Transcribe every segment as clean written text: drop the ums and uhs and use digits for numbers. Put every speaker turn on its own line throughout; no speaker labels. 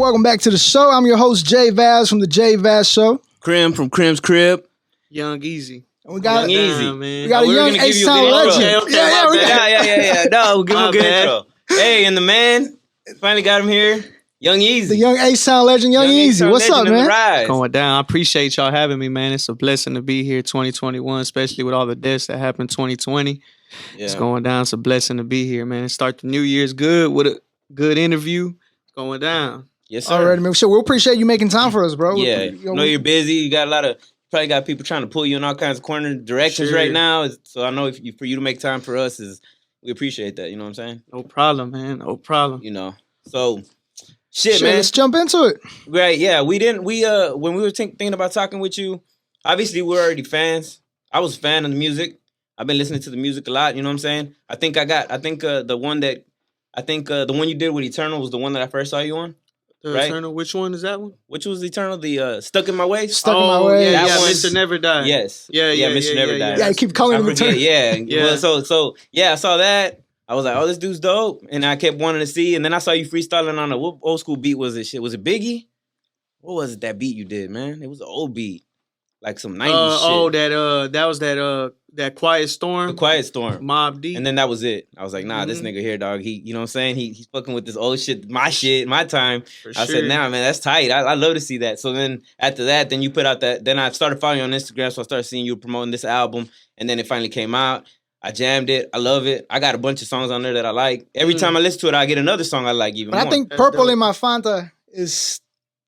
welcome back to the show. I'm your host, JVaz from TheJVaz Show.
Krim from Krim's Krib.
Young Easy.
And we got
Young Easy.
We got a young A-Sound legend.
Okay, yeah. No, give him a good intro. Hey, and the man, finally got him here. Young Easy.
The young A-Sound legend, Young Easy. What's up, man?
Going down. I appreciate y'all having me, man. It's a blessing to be here 2021, especially with all the deaths that happened 2020. Yeah. It's going down. It's a blessing to be here, man. Start the New Year's good with a good interview. It's going down.
Yes, sir.
All right, man. So we appreciate you making time for us, bro.
Yeah. Know you're busy. You got a lot of, probably got people trying to pull you in all kinds of corner directions right now. So I know for you to make time for us we appreciate that. You know what I'm saying?
No problem, man. No problem.
You know. So shit, man.
Let's jump into it.
Right, yeah. When we were thinking about talking with you, obviously we're already fans. I was a fan of the music. I've been listening to the music a lot, you know what I'm saying? The one you did with Eternal was the one that I first saw you on. Right?
Eternal, which one is that one?
Which was Eternal? The Stuck in My Way?
Stuck in My Way.
Yeah, Mr. Never Died.
Yes. Yeah, Mr. Never Died.
Yeah, I keep calling him Eternal.
Yeah. Well, so I saw that. I was like, oh, this dude's dope. And I kept wanting to see. And then I saw you freestyling on what old school beat was it? Shit, was it Biggie? What was it that beat you did, man? It was an old beat. Like some 90s shit.
Oh, that was that Quiet Storm.
The Quiet Storm.
Mob D.
And then that was it. I was like, nah, this nigga here, dog. He, you know what I'm saying? He's fucking with this old shit, my time. I said, nah, man, that's tight. I love to see that. So then after that, then you put out then I started following you on Instagram, so I started seeing you promoting this album. And then it finally came out. I jammed it. I love it. I got a bunch of songs on there that I like. Every time I listen to it, I get another song I like even more.
I think Purple in My Fanta is...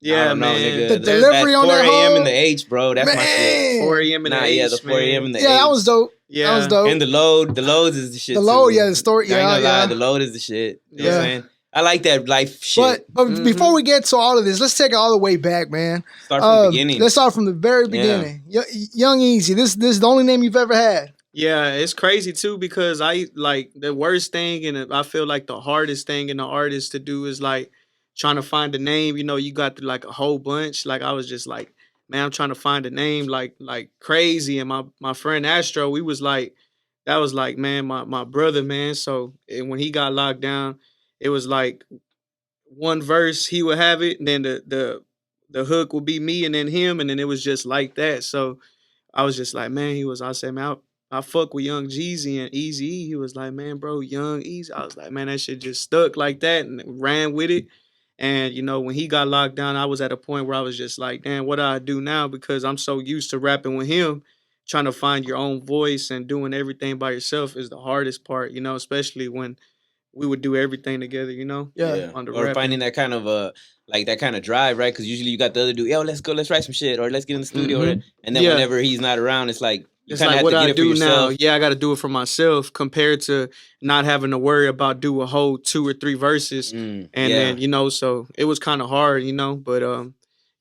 Yeah, man.
Nigga.
The delivery on that
4 a.m.
whole...
in the H, bro. That's my shit.
4 a.m. in the H,
the 4 a.m. in the H.
Yeah, that was dope. Yeah. That was dope.
And the loads is the shit,
The load,
too.
yeah, the story,
I ain't gonna
yeah.
lie, the load is the shit. You know what I'm saying? I like that life shit.
But before we get to all of this, let's take it all the way back, man.
Start from the beginning.
Let's start from the very beginning. Young Easy, this is the only name you've ever had.
Yeah, it's crazy too because I like the worst thing and I feel like the hardest thing in the artist to do is like trying to find a name. You know, you got like a whole bunch. Like I was just like, man, I'm trying to find a name like crazy. And my friend Astro, we was like, that was like, man, my brother, man. So when he got locked down, it was like one verse he would have it, and then the hook would be me and then him, and then it was just like that. So I was just like, man, I said, man, I fuck with Young Jeezy and Eazy-E. He was like, man, bro, Young Easy. I was like, man, that shit just stuck like that and ran with it. And, you know, when he got locked down, I was at a point where I was just like, damn, what do I do now? Because I'm so used to rapping with him. Trying to find your own voice and doing everything by yourself is the hardest part, you know, especially when we would do everything together, you know?
Yeah.
Or finding that kind of that kind of drive, right? Because usually you got the other dude, yo, let's write some shit, or let's get in the studio. And then whenever he's not around, it's like, you kind of have to get it for yourself.
Now, yeah, I got to do it for myself compared to not having to worry about do a whole 2 or 3 verses. Then, you know, so it was kind of hard, you know, but,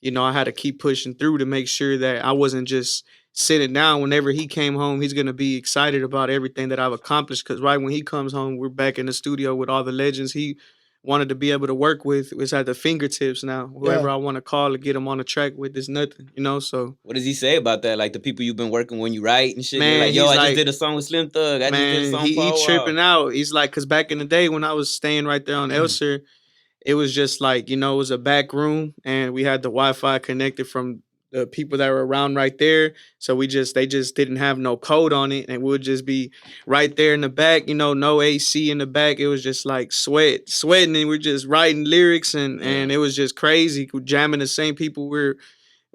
you know, I had to keep pushing through to make sure that I wasn't just sitting down. Whenever he came home, he's going to be excited about everything that I've accomplished. Because right when he comes home, we're back in the studio with all the legends he wanted to be able to work with. It's at the fingertips now. Whoever I want to call to get him on the track with is nothing, you know? So
what does he say about that? Like the people you've been working when you write and shit?
Man,
like, yo, I just did a song with Slim Thug. I just did a song for a while.
He tripping out. He's like, because back in the day when I was staying right there on Elser, it was just like, you know, it was a back room and we had the Wi-Fi connected from the people that were around right there. So they just didn't have no code on it. And we would just be right there in the back, you know, no AC in the back. It was just like sweating and we're just writing lyrics and it was just crazy. Jamming the same people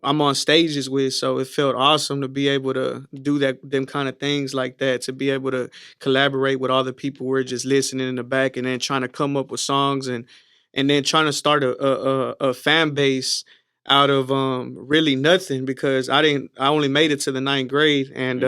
I'm on stages with. So it felt awesome to be able to do them kind of things like that, to be able to collaborate with all the people we're just listening in the back and then trying to come up with songs and then trying to start a fan base out of really nothing because I only made it to the 9th grade. And,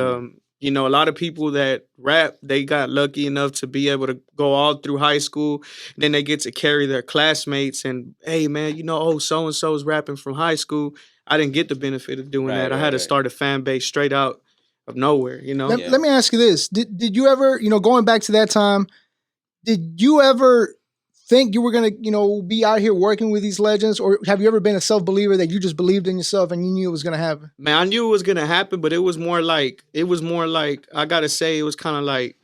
you know, a lot of people that rap, they got lucky enough to be able to go all through high school. Then they get to carry their classmates and, hey, man, you know, so-and-so is rapping from high school. I didn't get the benefit of doing that. I had to start a fan base straight out of nowhere, you know?
Let me ask you this. Did you ever, you know, going back to that time, did you ever think you were going to, you know, be out here working with these legends? Or have you ever been a self-believer that you just believed in yourself and you knew it was going to happen?
Man, I knew it was going to happen, but it was more like, I got to say, it was kind of like,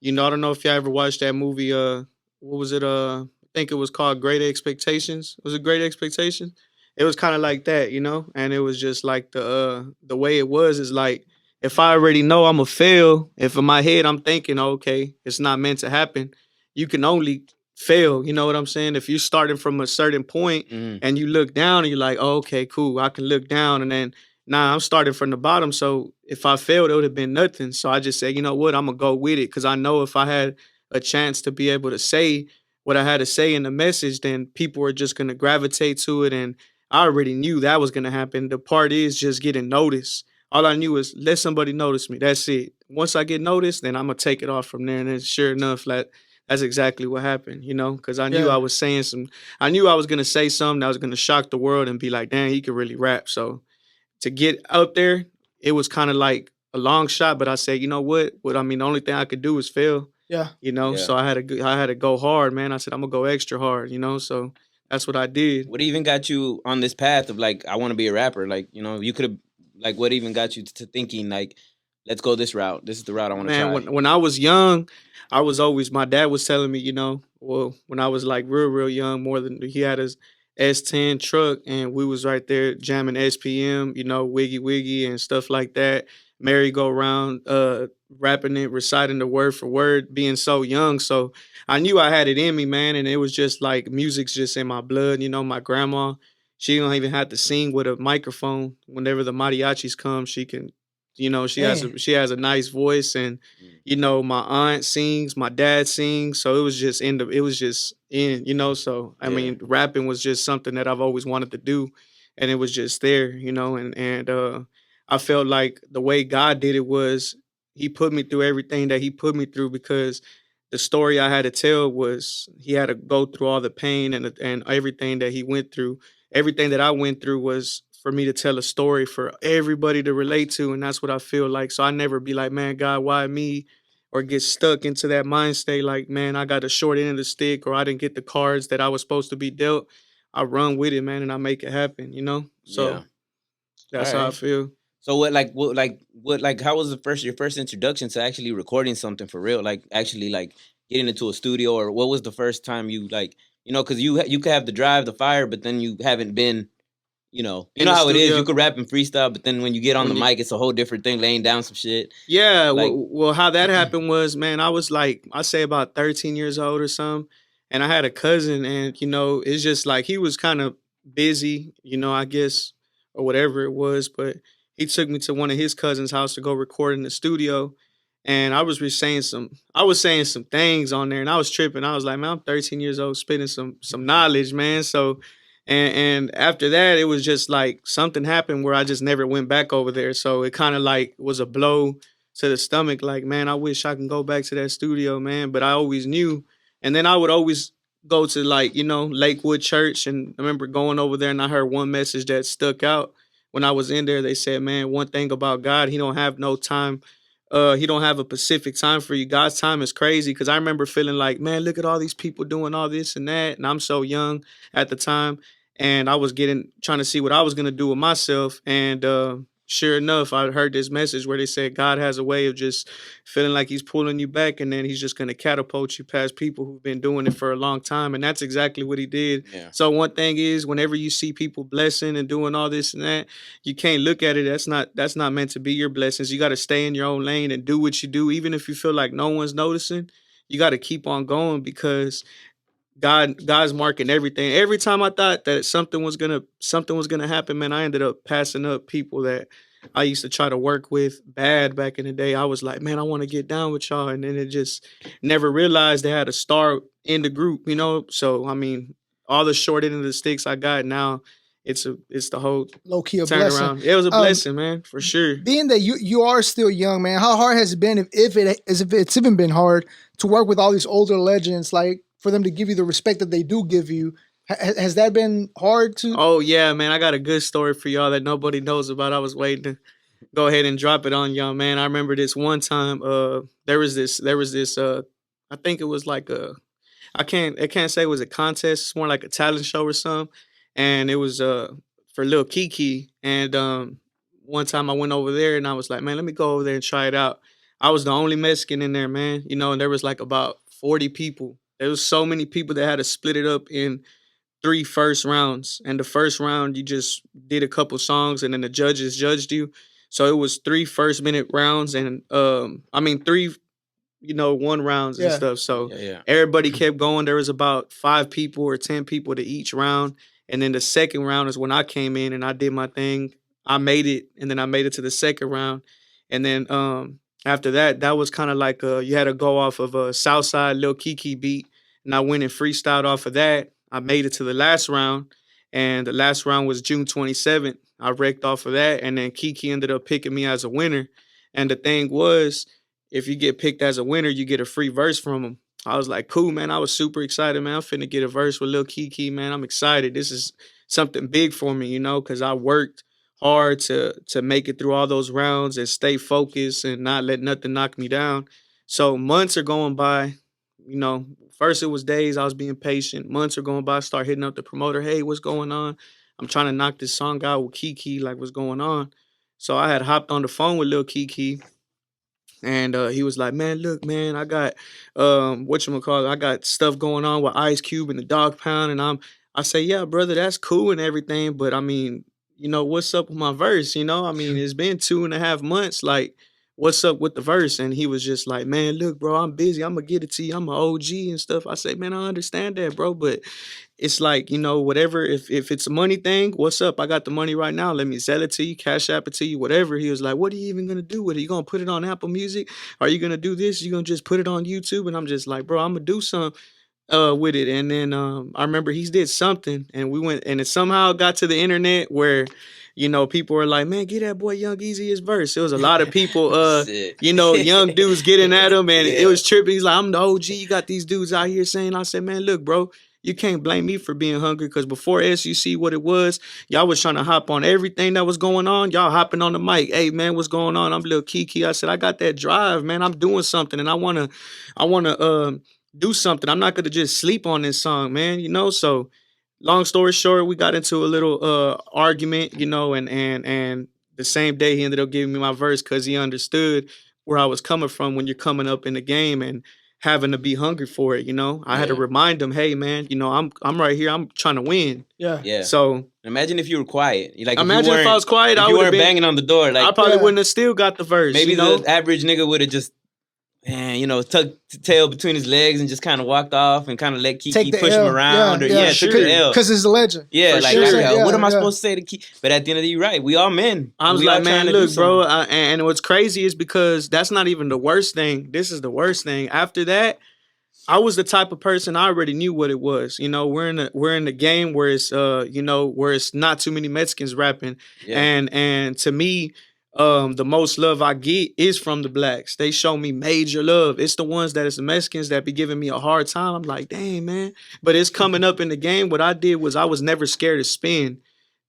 you know, I don't know if y'all ever watched that movie, what was it? I think it was called Great Expectations. Was it Great Expectations? It was kind of like that, you know, and it was just like the way it was is like if I already know I'm a fail, if in my head I'm thinking, okay, it's not meant to happen, you can only fail. You know what I'm saying? If you're starting from a certain point
Mhm.
and you look down and you're like, oh, okay, cool, I can look down, and then nah, I'm starting from the bottom. So if I failed, it would have been nothing. So I just said, you know what, I'm gonna go with it because I know if I had a chance to be able to say what I had to say in the message, then people were just gonna gravitate to it, and I already knew that was gonna happen. The part is just getting noticed. All I knew is let somebody notice me. That's it. Once I get noticed, then I'm gonna take it off from there. And then sure enough, that's exactly what happened, you know, because I knew
Yeah.
I was saying I knew I was gonna say something that was gonna shock the world and be like, damn, he could really rap. So to get out there, it was kind of like a long shot, but I said, you know what? I mean, the only thing I could do is fail,
Yeah.
you know.
Yeah.
So I had to go hard, man. I said I'm gonna go extra hard, you know. So that's what I did.
What even got you on this path of like I want to be a rapper? Like, you know, you could have like what even got you to thinking like let's go this route. This is the route I want to
Man,
try.
when I was young, I was always my dad was telling me, you know, well, when I was like real young, more than he had his S10 truck and we was right there jamming SPM, you know, Wiggy Wiggy and stuff like that. Merry go round, rapping it, reciting the word for word, being so young. So I knew I had it in me, man, and it was just like music's just in my blood. You know, my grandma, she don't even have to sing with a microphone. Whenever the mariachis come, she can, you know,
Man.
she has a nice voice, and
Mm.
you know, my aunt sings, my dad sings, so it was just in, you know. So I
Yeah.
mean, rapping was just something that I've always wanted to do, and it was just there, you know, and I felt like the way God did it was He put me through everything that He put me through because the story I had to tell was He had to go through all the pain and everything that He went through. Everything that I went through was for me to tell a story for everybody to relate to, and that's what I feel like. So I never be like, man, God, why me? Or get stuck into that mind state like, man, I got a short end of the stick, or I didn't get the cards that I was supposed to be dealt. I run with it, man, and I make it happen, you know?
Yeah.
So
All
that's how I
right.
feel.
So what like how was your first introduction to actually recording something for real? Like actually like getting into a studio, or what was the first time you like, you know, cuz you could have the drive, the fire, but then you haven't been, you
In
know
the
how it is. You
studio,
could rap and freestyle, but then when you get on the
when you
mic, it's a whole different thing, laying down some shit.
yeah,
Like,
well, how that happened was, man, I was like, I say about 13 years old or something, and I had a cousin, and you know, it's just like he was kind of busy, you know, I guess, or whatever it was, but he took me to one of his cousins' house to go record in the studio, and I was saying some things on there, and I was tripping. I was like, man, I'm 13 years old, spitting some knowledge, man. So, and after that, it was just like something happened where I just never went back over there. So it kind of like was a blow to the stomach. Like, man, I wish I can go back to that studio, man. But I always knew. And then I would always go to like, you know, Lakewood Church. And I remember going over there and I heard one message that stuck out when I was in there. They said, man, one thing about God, he don't have no time. He don't have a specific time for you. God's time is crazy. Cause I remember feeling like, man, look at all these people doing all this and that. And I'm so young at the time. And I was trying to see what I was gonna do with myself. And sure enough, I heard this message where they said God has a way of just feeling like He's pulling you back, and then He's just gonna catapult you past people who've been doing it for a long time. And that's exactly what He did.
yeah.
So one thing is, whenever you see people blessing and doing all this and that, you can't look at it. That's not meant to be your blessings. You got to stay in your own lane and do what you do, even if you feel like no one's noticing. You got to keep on going because God's marking everything. Every time I thought that something was gonna happen, man, I ended up passing up people that I used to try to work with bad back in the day. I was like, man, I want to get down with y'all, and then it just never realized they had a star in the group, you know. So I mean, all the short end of the sticks I got now, it's the whole
Low key a blessing.
turnaround. It was a
Um,
blessing, man, for sure.
being that you are still young, man, how hard has it been, if it's even been hard to work with all these older legends, like for them to give you the respect that they do give you? Has that been hard to?
Oh yeah, man, I got a good story for y'all that nobody knows about. I was waiting to go ahead and drop it on y'all, man. I remember this one time. There was this. I think it was like I can't say it was a contest. It's more like a talent show or something. And it was for Lil Keke. And one time I went over there and I was like, man, let me go over there and try it out. I was the only Mexican in there, man. You know, and there was like about 40 people. There was so many people that had to split it up in 3 first rounds. And the first round, you just did a couple songs and then the judges judged you. So it was 3 first-minute rounds and, 3, 1 rounds and stuff. So everybody kept going. There was about 5 people or 10 people to each round. And then the second round is when I came in and I did my thing. I made it, and then I made it to the second round. And then after that, that was kind of like you had to go off of a Southside Lil Keke beat. And I went and freestyled off of that. I made it to the last round. And the last round was June 27th. I wrecked off of that. And then Keke ended up picking me as a winner. And the thing was, if you get picked as a winner, you get a free verse from him. I was like, cool, man. I was super excited, man. I'm finna get a verse with Lil Keke, man. I'm excited. This is something big for me, because I worked hard to make it through all those rounds and stay focused and not let nothing knock me down. So months are going by, first it was days, I was being patient. Months are going by, I start hitting up the promoter. Hey, what's going on? I'm trying to knock this song out with Keke, like what's going on? So I had hopped on the phone with Lil Keke. And he was like, man, look, man, I got I got stuff going on with Ice Cube and the Dog Pound. And I say, yeah, brother, that's cool and everything. But I mean, what's up with my verse? It's been 2.5 months. Like, what's up with the verse? And he was just like, man, look, bro, I'm busy. I'm gonna get it to you. I'm an OG and stuff. I say, man, I understand that, bro. But it's like, whatever, if it's a money thing, what's up? I got the money right now. Let me sell it to you, cash app it to you, whatever. He was like, what are you even going to do with it? You going to put it on Apple Music? Are you going to do this? You going to just put it on YouTube? And I'm just like, bro, I'm going to do something with it. And then I remember he did something and we went, and it somehow got to the internet where, people were like, man, get that boy Young Easy his verse. There was a lot of people, young dudes getting at him, and it was tripping. He's like, I'm the OG. You got these dudes out here saying, I said, man, look, bro, you can't blame me for being hungry, because before SUC, what it was, y'all was trying to hop on everything that was going on. Y'all hopping on the mic. Hey, man, what's going on? I'm Lil Keke. I said, I got that drive, man. I'm doing something, and I wanna do something. I'm not gonna just sleep on this song, man. So long story short, we got into a little argument, and the same day he ended up giving me my verse because he understood where I was coming from when you're coming up in the game and having to be hungry for it. I had to remind him, hey, man, I'm right here. I'm trying to win.
Yeah.
So
imagine if you were quiet. Like,
imagine if I was quiet,
I would have been banging on the door. Like,
I probably wouldn't have still got the verse.
Maybe the average nigga would have just, tucked the tail between his legs and just kind of walked off and kind of let Keke push him around. Took the L.
Because he's a legend.
Yeah, what am I supposed to say to Keke? But at the end of the day, you're right. We all men.
I was like, man, look, bro. And what's crazy is because that's not even the worst thing. This is the worst thing. After that, I was the type of person, I already knew what it was. We're in the game where it's where it's not too many Mexicans rapping. Yeah. And to me, the most love I get is from the blacks. They show me major love. It's the ones that is the Mexicans that be giving me a hard time. I'm like, dang, man. But it's coming up in the game. What I did was I was never scared to spend.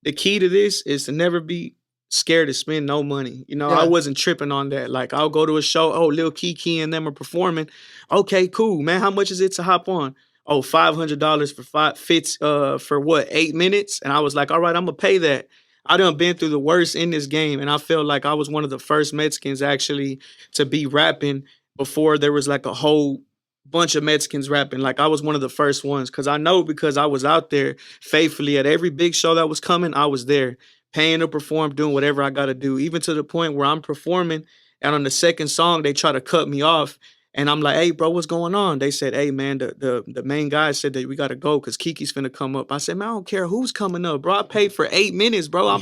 The key to this is to never be scared to spend no money. I wasn't tripping on that. Like, I'll go to a show, oh, Lil Keke and them are performing. Okay, cool, man. How much is it to hop on? Oh, $500 for what, 8 minutes? And I was like, all right, I'm gonna pay that. I done been through the worst in this game, and I felt like I was one of the first Mexicans actually to be rapping before there was like a whole bunch of Mexicans rapping. Like, I was one of the first ones, because I was out there faithfully at every big show that was coming. I was there, paying to perform, doing whatever I got to do, even to the point where I'm performing, and on the second song, they try to cut me off. And I'm like, hey, bro, what's going on? They said, hey, man, the main guy said that we got to go because Keke's finna come up. I said, man, I don't care who's coming up, bro. I paid for 8 minutes, bro.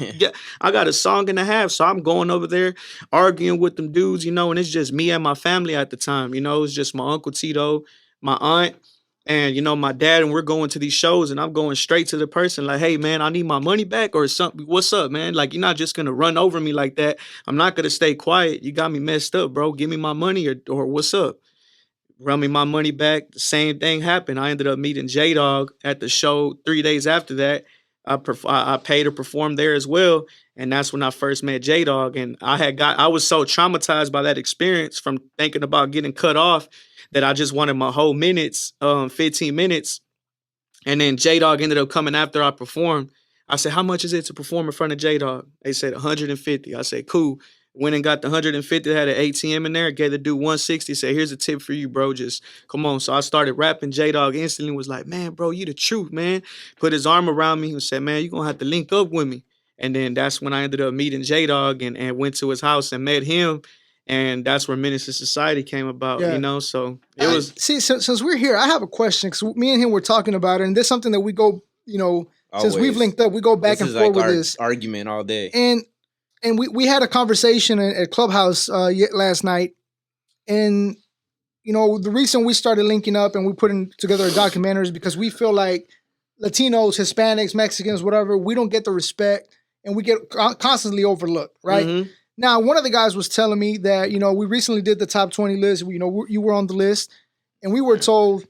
I got a song and a half, so I'm going over there arguing with them dudes, and it's just me and my family at the time. It's just my Uncle Tito, my aunt, and, my dad, and we're going to these shows, and I'm going straight to the person like, hey, man, I need my money back or something. What's up, man? Like, you're not just going to run over me like that. I'm not going to stay quiet. You got me messed up, bro. Give me my money or what's up? Run me my money back. The same thing happened. I ended up meeting J-Dog at the show 3 days after that. I paid to perform there as well. And that's when I first met J-Dog. And I was so traumatized by that experience from thinking about getting cut off that I just wanted my whole minutes, 15 minutes. And then J-Dog ended up coming after I performed. I said, how much is it to perform in front of J-Dog? They said 150. I said, cool. Went and got the 150, had an ATM in there, gave the dude 160, said, here's a tip for you, bro. Just come on. So I started rapping. J-Dog instantly was like, man, bro, you the truth, man. Put his arm around me and said, man, you're going to have to link up with me. And then that's when I ended up meeting J-Dog and went to his house and met him. And that's where Menace to Society came about, you know? So it was...
See, since we're here, I have a question, because me and him were talking about it, and there's something that we go, you know,
Always.
since we've linked up, we go back and forth with this.
Argument all day.
And we had a conversation at Clubhouse last night, and you know, the reason we started linking up and we putting together a documentary is because we feel like Latinos, Hispanics, Mexicans, whatever, we don't get the respect and we get constantly overlooked, right?
Mm-hmm.
Now, one of the guys was telling me that, you know, we recently did the top 20 list. You know, you were on the list, and we were told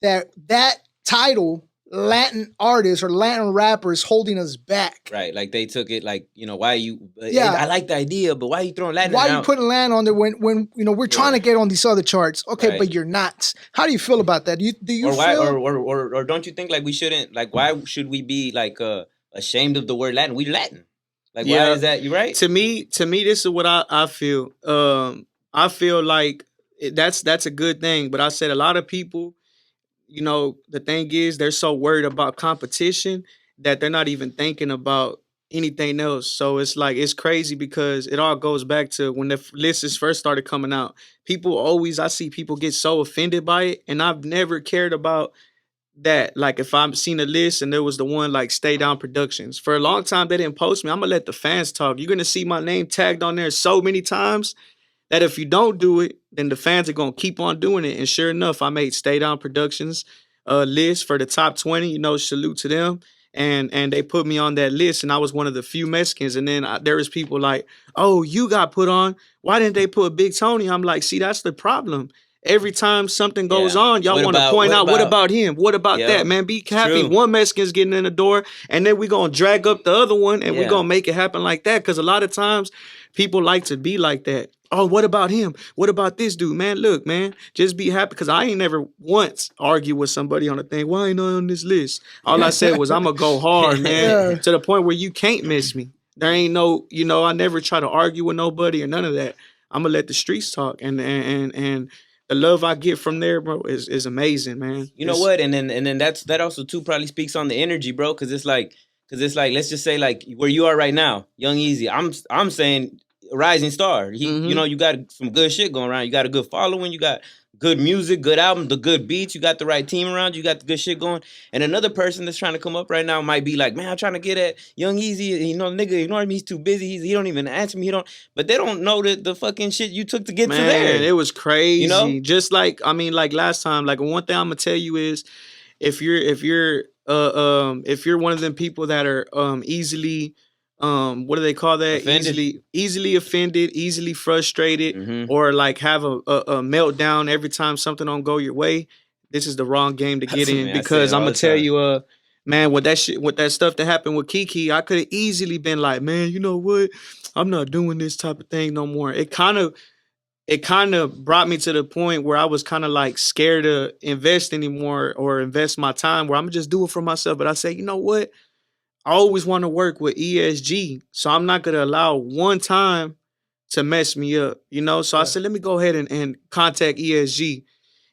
that title, Latin artists or Latin rappers, holding us back.
Right, like they took it like, you know, why you...
Yeah.
I like the idea, but why are you throwing Latin
Why
out?
are you putting Latin on there when you know, we're trying to get on these other charts? Okay,
Right.
but you're not. How do you feel about that? Do you
or why,
feel...
or don't you think like we shouldn't, like, why should we be like ashamed of the word Latin? We Latin. Like, why is that? You right?
To me, this is what I feel. I feel like that's a good thing. But I said a lot of people, you know, the thing is they're so worried about competition that they're not even thinking about anything else. So it's like, it's crazy because it all goes back to when the lists first started coming out. I see people get so offended by it, and I've never cared about that. Like, if I've seen a list and there was the one like Stay Down Productions, for a long time they didn't post me. I'm gonna let the fans talk. You're gonna see my name tagged on there so many times that if you don't do it, then the fans are gonna keep on doing it. And sure enough, I made Stay Down Productions list for the top 20. You know, salute to them. And they put me on that list, and I was one of the few Mexicans. And then there was people like, oh, you got put on. Why didn't they put Big Tony? I'm like, see, that's the problem. Every time something goes on, y'all want to point out, what about him? What about that, man? Be happy.
True.
One Mexican's getting in the door, and then we're going to drag up the other one, and we're going to make it happen like that. Because a lot of times, people like to be like that. Oh, what about him? What about this dude? Man, look, man, just be happy. Because I ain't never once argued with somebody on a thing. Why ain't I on this list? All I said was, I'm going to go hard, man, to the point where you can't miss me. There ain't no, you know, I never try to argue with nobody or none of that. I'm going to let the streets talk. And the love I get from there, bro, is amazing, man.
You know what? And then that also too probably speaks on the energy, bro. Because it's like, let's just say like where you are right now, Young Easy. I'm saying rising star. You know, you got some good shit going around. You got a good following. You got good music, good album, the good beats. You got the right team around you. You got the good shit going. And another person that's trying to come up right now might be like, man, I'm trying to get at Young Easy. You know, nigga, you know what I mean? He's too busy. He don't even answer me. But they don't know the fucking shit you took to get to there.
It was crazy.
You know?
Just like, I mean, like last time, like one thing I'm gonna tell you is, if you're one of them people that are easily what do they call that?
Offended?
Easily offended, easily frustrated, or like have a meltdown every time something don't go your way. This is the wrong game to get in, because I'm gonna tell you, man, with that stuff that happened with Keke, I could have easily been like, man, you know what? I'm not doing this type of thing no more. It kind of brought me to the point where I was kind of like scared to invest anymore or invest my time, where I'm gonna just do it for myself. But I say, you know what? I always want to work with ESG, so I'm not gonna allow one time to mess me up, you know. So I said, let me go ahead and contact ESG.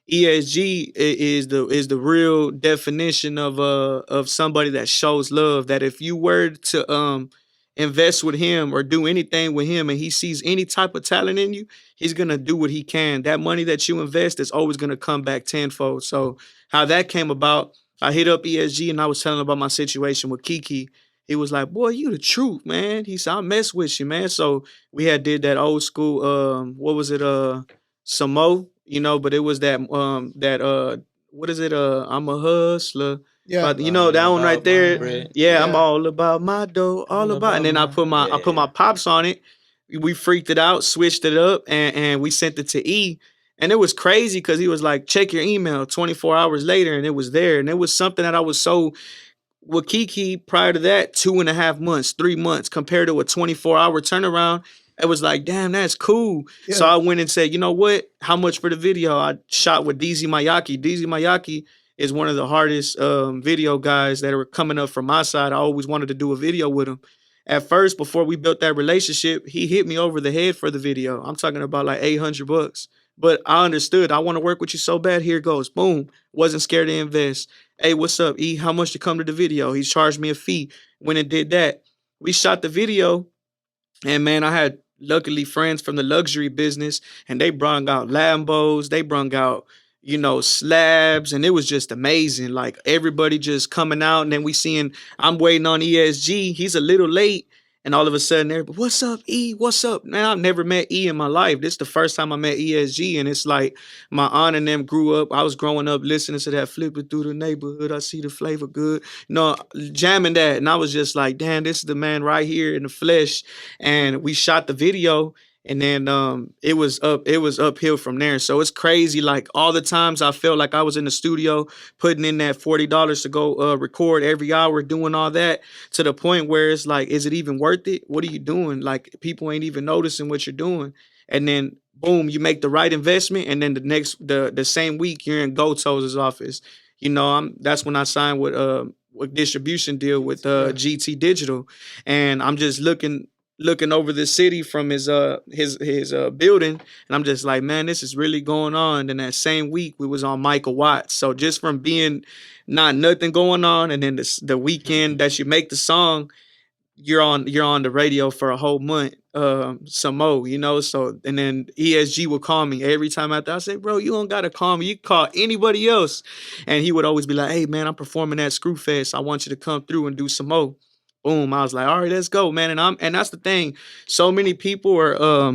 ESG is the real definition of somebody that shows love. That if you were to invest with him or do anything with him, and he sees any type of talent in you, he's gonna do what he can. That money that you invest is always gonna come back tenfold. So how that came about, I hit up ESG and I was telling him about my situation with Keke. He was like, boy, you the truth, man. He said, I mess with you, man. So we had did that old school, what was it, Samo, you know, but it was that, what is it, I'm a hustler.
Yeah.
But, you know, that one right there. Yeah, I'm all about my dough, all about. And then I put my pops on it. We freaked it out, switched it up, and we sent it to E. And it was crazy because he was like, check your email 24 hours later, and it was there. And it was something that I was so, with Keke prior to that, 2.5 months, 3 months, compared to a 24-hour turnaround. It was like, damn, that's cool. Yeah. So I went and said, you know what? How much for the video? I shot with DZ Mayaki. DZ Mayaki is one of the hardest video guys that are coming up from my side. I always wanted to do a video with him. at first, before we built that relationship, he hit me over the head for the video. I'm talking about like $800. But I understood. I want to work with you so bad. Here it goes. Boom. Wasn't scared to invest. Hey, what's up, E? How much to come to the video? He charged me a fee. Went and did that. We shot the video. And man, I had luckily friends from the luxury business, and they brung out Lambos, they brung out, slabs, and it was just amazing. Like everybody just coming out, and then we seeing I'm waiting on ESG. He's a little late, and all of a sudden, everybody, what's up, E? What's up? Man, I've never met E in my life. This is the first time I met ESG, and it's like my aunt and them grew up. I was growing up listening to that flipping through the neighborhood. I see the flavor good, jamming that, and I was just like, damn, this is the man right here in the flesh. And we shot the video. And then it was uphill from there. So it's crazy. Like all the times I felt like I was in the studio putting in that $40 to go record every hour, doing all that, to the point where it's like, is it even worth it? What are you doing? Like people ain't even noticing what you're doing. And then boom, you make the right investment, and then the same week you're in Goto's office. That's when I signed with a distribution deal with G.T.D Digital, and I'm just looking over the city from his building, and I'm just like, man, this is really going on. And that same week we was on Michael Watts. So just from being not nothing going on, and then the weekend that you make the song, you're on the radio for a whole month, some more, So and then ESG would call me every time after. I say, bro, you don't gotta call me. You can call anybody else, and he would always be like, hey man, I'm performing at Screwfest. I want you to come through and do some more. Boom. I was like, all right, let's go, man. And that's the thing. So many people are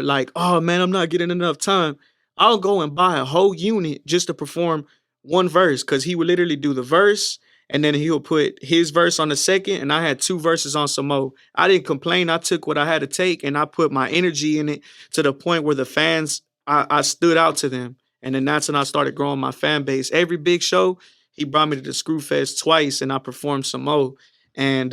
like, oh man, I'm not getting enough time. I'll go and buy a whole unit just to perform one verse, because he would literally do the verse, and then he'll put his verse on the second, and I had 2 verses on some more. I didn't complain. I took what I had to take, and I put my energy in it to the point where the fans, I stood out to them. And then that's when I started growing my fan base. Every big show, he brought me to the Screwfest twice, and I performed some more. And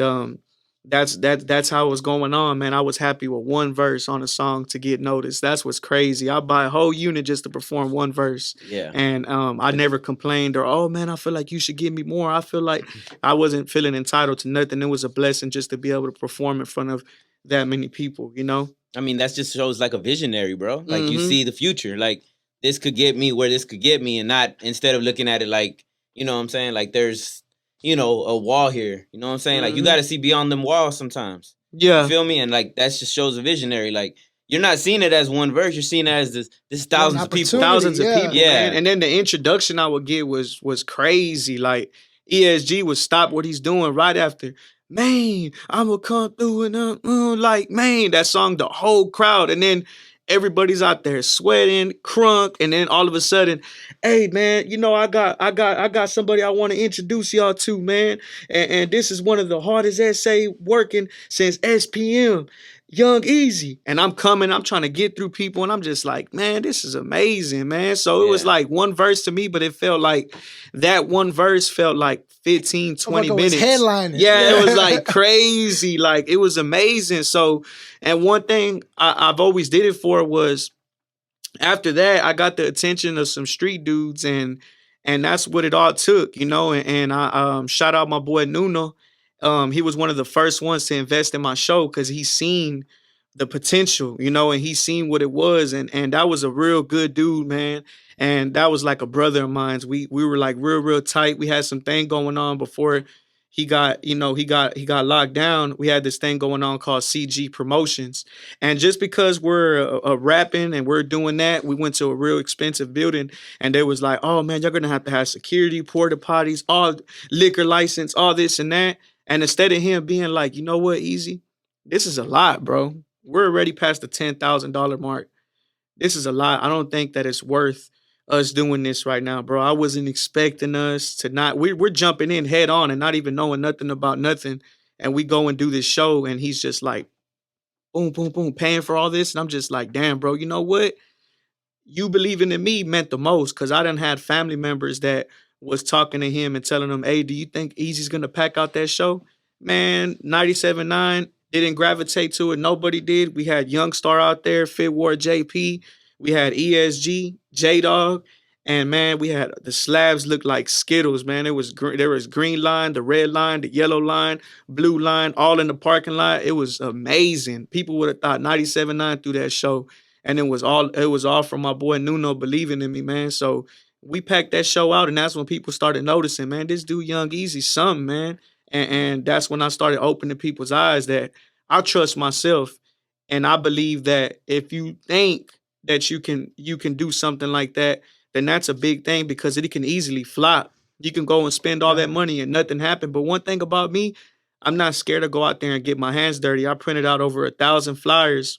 that's how it was going on, man. I was happy with one verse on a song to get noticed. That's what's crazy. I buy a whole unit just to perform one verse.
Yeah.
And I never complained or, oh man, I feel like you should give me more. I feel like I wasn't feeling entitled to nothing. It was a blessing just to be able to perform in front of that many people,
I mean, that just shows like a visionary, bro. Like you see the future. Like this could get me where this could get me, and not, instead of looking at it like, you know what I'm saying? Like there's, a wall here. You know what I'm saying? Like you got to see beyond them walls sometimes.
Yeah.
You feel me? And like that just shows a visionary. Like you're not seeing it as one verse. You're seeing it as this thousands of people.
Thousands of people.
Yeah.
Man. And then the introduction I would get was crazy. Like ESG would stop what he's doing right after. Man, I'm gonna come through and like, man, that song, the whole crowd. And then everybody's out there sweating, crunk, and then all of a sudden, hey man, I got somebody I want to introduce y'all to, man. And this is one of the hardest essay working since SPM. Young Easy. And I'm trying to get through people, and I'm just like, man, this is amazing, man. So it was like one verse to me, but it felt like that one verse felt like 15, 20 minutes.
Headlining.
Yeah, it was like crazy. Like it was amazing. So, and one thing I've always did it for was, after that, I got the attention of some street dudes, and that's what it all took, and I shout out my boy Nuno. He was one of the first ones to invest in my show, because he seen the potential, and he seen what it was. And that was a real good dude, man. And that was like a brother of mine. We were like real tight. We had some thing going on before he got locked down. We had this thing going on called CG Promotions. And just because we're rapping and we're doing that, we went to a real expensive building, and they was like, oh man, you're going to have security, porta potties, all liquor license, all this and that. And instead of him being like, you know what, Easy, this is a lot, bro. We're already past the $10,000 mark. This is a lot. I don't think that it's worth us doing this right now, bro. I wasn't expecting us to not. We're jumping in head on and not even knowing nothing about nothing. And we go and do this show, and he's just like, boom, boom, boom, paying for all this. And I'm just like, damn, bro, you know what? You believing in me meant the most, because I done had family members that was talking to him and telling him, hey, do you think Easy's going to pack out that show? Man, 97.9 didn't gravitate to it. Nobody did. We had Young Star out there, Fit War JP. We had ESG, J-Dog. And man, we had the slabs looked like Skittles, man. There was green line, the red line, the yellow line, blue line, all in the parking lot. It was amazing. People would have thought 97.9 through that show. And it was all from my boy Nuno believing in me, man. So we packed that show out, and that's when people started noticing, man, this dude Young Easy something, man. And that's when I started opening people's eyes that I trust myself. And I believe that if you think that you can do something like that, then that's a big thing because it can easily flop. You can go and spend all that money and nothing happened. But one thing about me, I'm not scared to go out there and get my hands dirty. I printed out over 1,000 flyers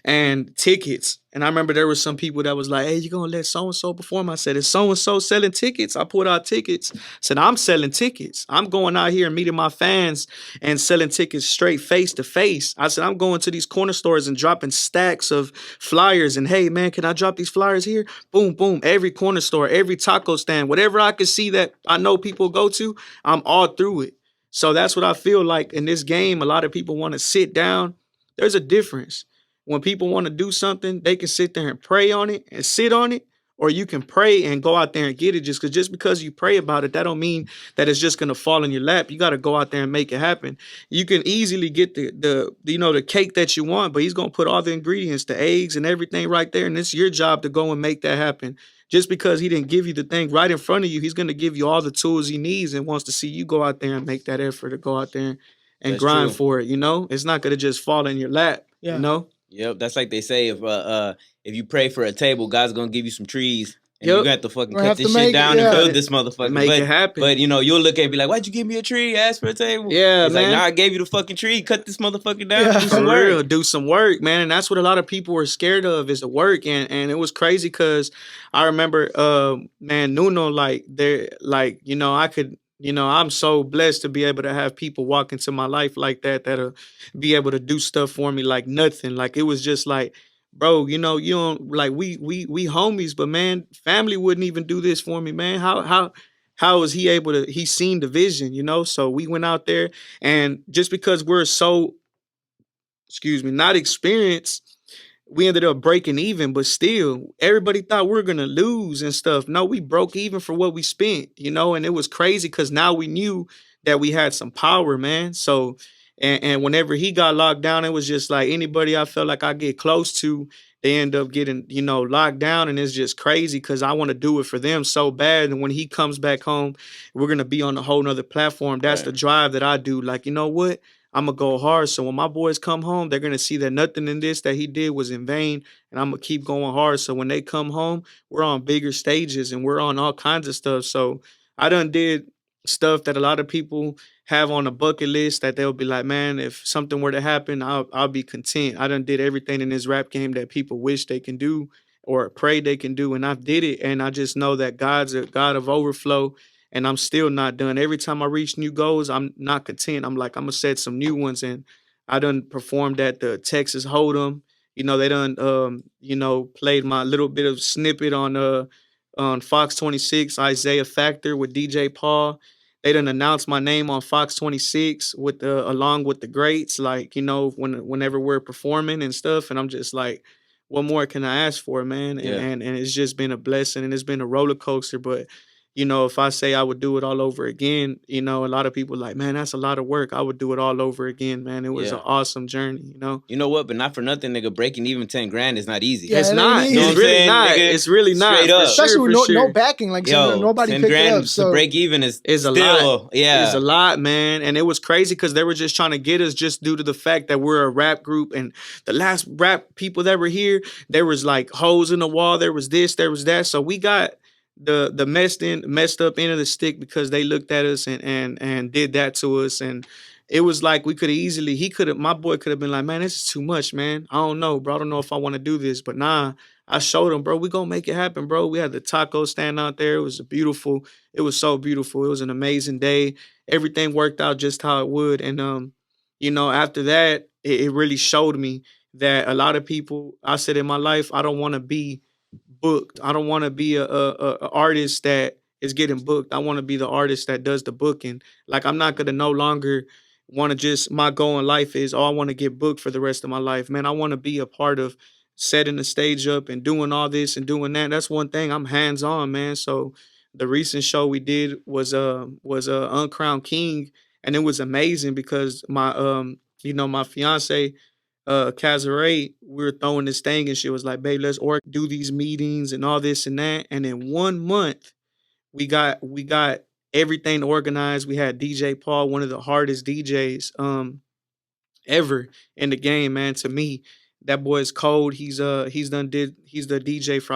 and tickets. And I remember there was some people that was like, hey, you gonna let so-and-so perform? I said, is so-and-so selling tickets? I pulled out tickets. I said, I'm selling tickets. I'm going out here and meeting my fans and selling tickets straight face to face. I said, I'm going to these corner stores and dropping stacks of flyers. And hey, man, can I drop these flyers here? Boom, boom. Every corner store, every taco stand, whatever I could see that I know people go to, I'm all through it. So that's what I feel like in this game. A lot of people want to sit down. There's a difference. When people want to do something, they can sit there and pray on it and sit on it, or you can pray and go out there and get it. Just because you pray about it, that don't mean that it's just gonna fall in your lap. You got to go out there and make it happen. You can easily get the cake that you want, but he's gonna put all the ingredients, the eggs and everything right there, and it's your job to go and make that happen. Just because he didn't give you the thing right in front of you, he's gonna give you all the tools he needs and wants to see you go out there and make that effort to go out there and
That's
grind
true.
for it. It's not gonna just fall in your lap.
Yeah.
Yep, that's like they say if you pray for a table, God's gonna give you some trees, and
Yep.
you're gonna have to fucking
We're gonna
cut
have
this
to
shit
make it,
down
yeah.
and build this motherfucker.
Make it happen.
But you'll look at it and be like, why'd you give me a tree? Ask for a table.
Yeah,
it's
man.
like, nah, I gave you the fucking tree. Cut this motherfucker down.
Yeah.
And do some
For
work.
real, do some work, man. And that's what a lot of people were scared of is the work. And it was crazy because I remember man, Nuno, I could, I'm so blessed to be able to have people walk into my life like that'll be able to do stuff for me like nothing. Like it was just like, bro, you don't like we homies, but man, family wouldn't even do this for me, man. How was he able to? He seen the vision. So we went out there, and just because we're so, not experienced, we ended up breaking even. But still, everybody thought we were gonna lose and stuff. No, we broke even for what we spent, and it was crazy because now we knew that we had some power, man. So, and whenever he got locked down, it was just like anybody I felt like I get close to, they end up getting, locked down, and it's just crazy because I want to do it for them so bad. And when he comes back home, we're gonna be on a whole nother platform. That's the drive that I do. Like, you know what? I'm gonna go hard. So when my boys come home, they're gonna see that nothing in this that he did was in vain, and I'm gonna keep going hard. So when they come home, we're on bigger stages and we're on all kinds of stuff. So I done did stuff that a lot of people have on a bucket list that they'll be like, man, if something were to happen, I'll be content. I done did everything in this rap game that people wish they can do or pray they can do, and I've did it. And I just know that God's a God of overflow, and I'm still not done. Every time I reach new goals, I'm not content. I'm like, I'm gonna set some new ones, and I done performed at the Texas Hold'em. They done played my little bit of snippet on Fox 26, Isaiah Factor with DJ Paul. They done announced my name on Fox 26 with along with the greats, like, whenever we're performing and stuff. And I'm just like, what more can I ask for, man? And it's just been a blessing, and it's been a roller coaster. But if I say I would do it all over again, a lot of people like, man, that's a lot of work. I would do it all over again, man. It was an awesome journey,
You know what? But not for nothing, nigga. Breaking even 10 grand is not easy.
Yeah,
it's
it
not.
ain't easy.
It's really not.
Nigga?
It's really not.
Straight up.
Especially with no
sure.
backing, like
Yo,
nobody
10
picked it
grand
up. So
to break even is
a
still,
lot.
Yeah.
It's a lot, man. And it was crazy because they were just trying to get us just due to the fact that we're a rap group. And the last rap people that were here, there was like holes in the wall. There was this, there was that. So we got the messed up end of the stick because they looked at us and did that to us. And it was like my boy could have been like, man, this is too much, man. I don't know, bro. I don't know if I want to do this. But nah, I showed him, bro, we gonna make it happen, bro. We had the taco stand out there. It was so beautiful. It was an amazing day. Everything worked out just how it would. And after that, it really showed me that a lot of people, I said in my life, I don't want to be booked. I don't want to be a artist that is getting booked. I want to be the artist that does the booking. Like, I'm not gonna no longer want to just, my goal in life is, I want to get booked for the rest of my life. Man, I want to be a part of setting the stage up and doing all this and doing that. That's one thing. I'm hands on, man. So the recent show we did was Uncrowned King, and it was amazing because my my fiance Casare, we were throwing this thing and she was like, babe, let's do these meetings and all this and that. And in 1 month, we got everything organized. We had DJ Paul, one of the hardest DJs ever in the game, man. To me, that boy is cold. He's the DJ for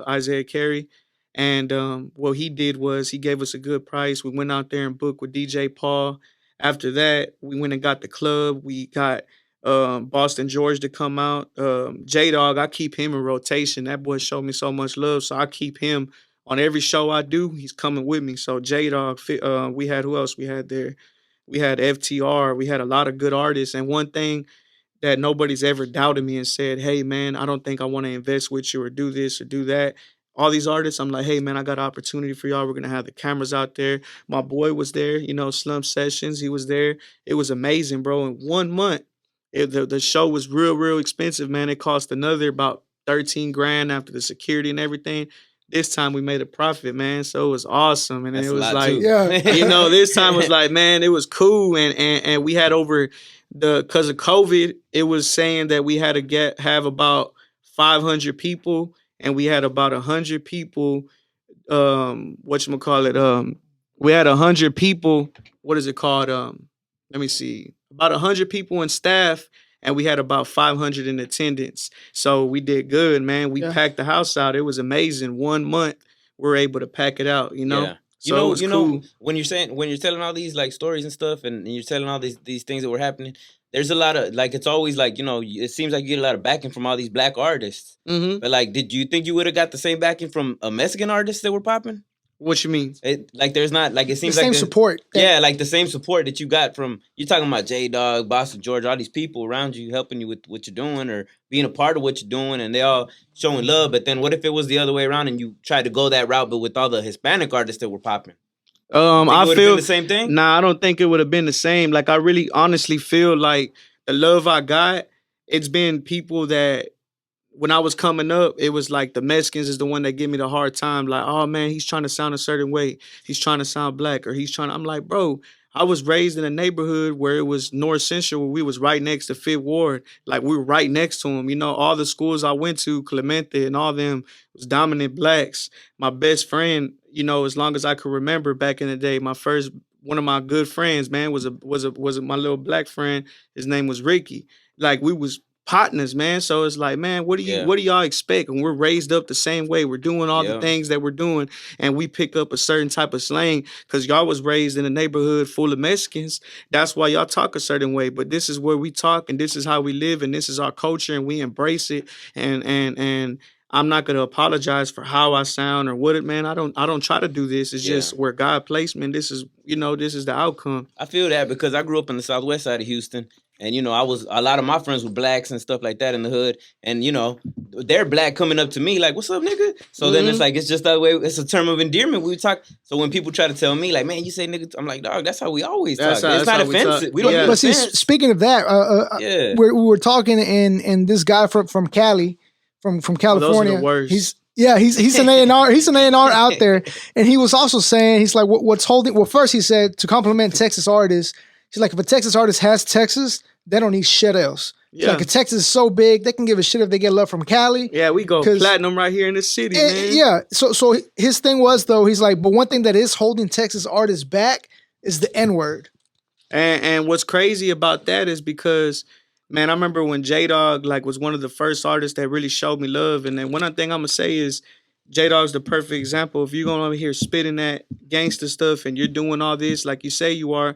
Isaiah Carey. And what he did was he gave us a good price. We went out there and booked with DJ Paul. After that, we went and got the club. We got Boston George to come out. J Dog, I keep him in rotation. That boy showed me so much love, so I keep him on every show I do. He's coming with me. So J Dog, we had, who else we had there? We had FTR. We had a lot of good artists. And one thing that nobody's ever doubted me and said, hey, man, I don't think I want to invest with you or do this or do that. All these artists, I'm like, hey, man, I got an opportunity for y'all. We're going to have the cameras out there. My boy was there, Slumped Sessions. He was there. It was amazing, bro. In 1 month, the show was real expensive, man. It cost another about 13 grand after the security and everything. This time we made a profit, man. So it was awesome. And
That's
it was like,
too.
Yeah.
this time was like, man, it was cool. And we had over because of COVID, it was saying that we had to have about 500 people, and we had about 100 people. Whatchamacallit? We had 100 people. What is it called? Let me see. About 100 people in staff, and we had about 500 in attendance. So we did good, man. We packed the house out. It was amazing. 1 month, we're able to pack it out.
Yeah.
So it was cool.
When you're telling all these like stories and stuff, and you're telling all these things that were happening, there's a lot of like, it's always like, it seems like you get a lot of backing from all these black artists.
Mm-hmm.
But like, did you think you would have got the same backing from a Mexican artist that were popping?
What you mean?
There's not like, it seems
the
like
same support.
Yeah, like the same support that you got from, you're talking about J Dog, Boston George, all these people around you helping you with what you're doing or being a part of what you're doing, and they all showing love. But then what if it was the other way around and you tried to go that route, but with all the Hispanic artists that were popping?
I feel
the same thing.
Nah, I don't think it would have been the same. Like, I really honestly feel like the love I got, it's been people that when I was coming up, it was like the Mexicans is the one that give me the hard time. Like, oh man, he's trying to sound a certain way. He's trying to sound black, or I'm like, bro, I was raised in a neighborhood where it was North Central, where we was right next to Fifth Ward. Like, we were right next to him. All the schools I went to, Clemente and all them, was dominant blacks. My best friend, as long as I could remember back in the day, one of my good friends, man, was my little black friend. His name was Ricky. Like, we was partners, man. So it's like, man, what do y'all expect? And we're raised up the same way. We're doing all the things that we're doing, and we pick up a certain type of slang because y'all was raised in a neighborhood full of Mexicans. That's why y'all talk a certain way. But this is where we talk, and this is how we live, and this is our culture, and we embrace it. And I'm not gonna apologize for how I sound or what it, man. I don't try to do this. It's just where God placed me. And this is the outcome.
I feel that because I grew up in the southwest side of Houston. And, a lot of my friends were blacks and stuff like that in the hood. And, they're black coming up to me like, what's up, nigga? So then it's like, it's just that way. It's a term of endearment. We talk. So when people try to tell me like, man, you say nigga, I'm like, dog, that's how we always talk. It's not offensive. We don't
But see, speaking of that, we were talking and this guy from Cali, from California,
those are the worst.
He's an A&R. He's an A&R out there. And he was also saying, he's like, what's holding, well, first he said to compliment Texas artists, he's like, if a Texas artist has Texas, they don't need shit else. Yeah. Like, if Texas is so big, they can give a shit if they get love from Cali.
Yeah, we go platinum right here in the city, man.
Yeah. So his thing was, though, he's like, but one thing that is holding Texas artists back is the N-word.
And what's crazy about that is because, man, I remember when J-Dog was one of the first artists that really showed me love. And then one other thing I'm going to say is J-Dog's the perfect example. If you're going over here spitting that gangster stuff and you're doing all this like you say you are,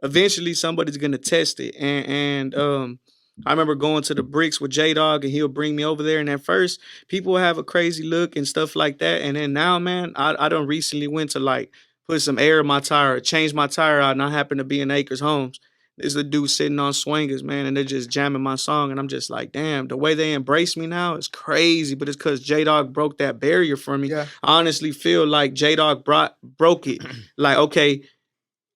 eventually somebody's gonna test it. And I remember going to the Bricks with J-Dog, and he'll bring me over there. And at first, people have a crazy look and stuff like that. And then now, man, I done recently went to put some air in my tire, change my tire out, and I happen to be in Acres Homes. There's a dude sitting on swingers, man, and they're just jamming my song. And I'm just like, damn, the way they embrace me now is crazy. But it's because J-Dog broke that barrier for me. Yeah. I honestly feel like J-Dog broke it. Like, okay,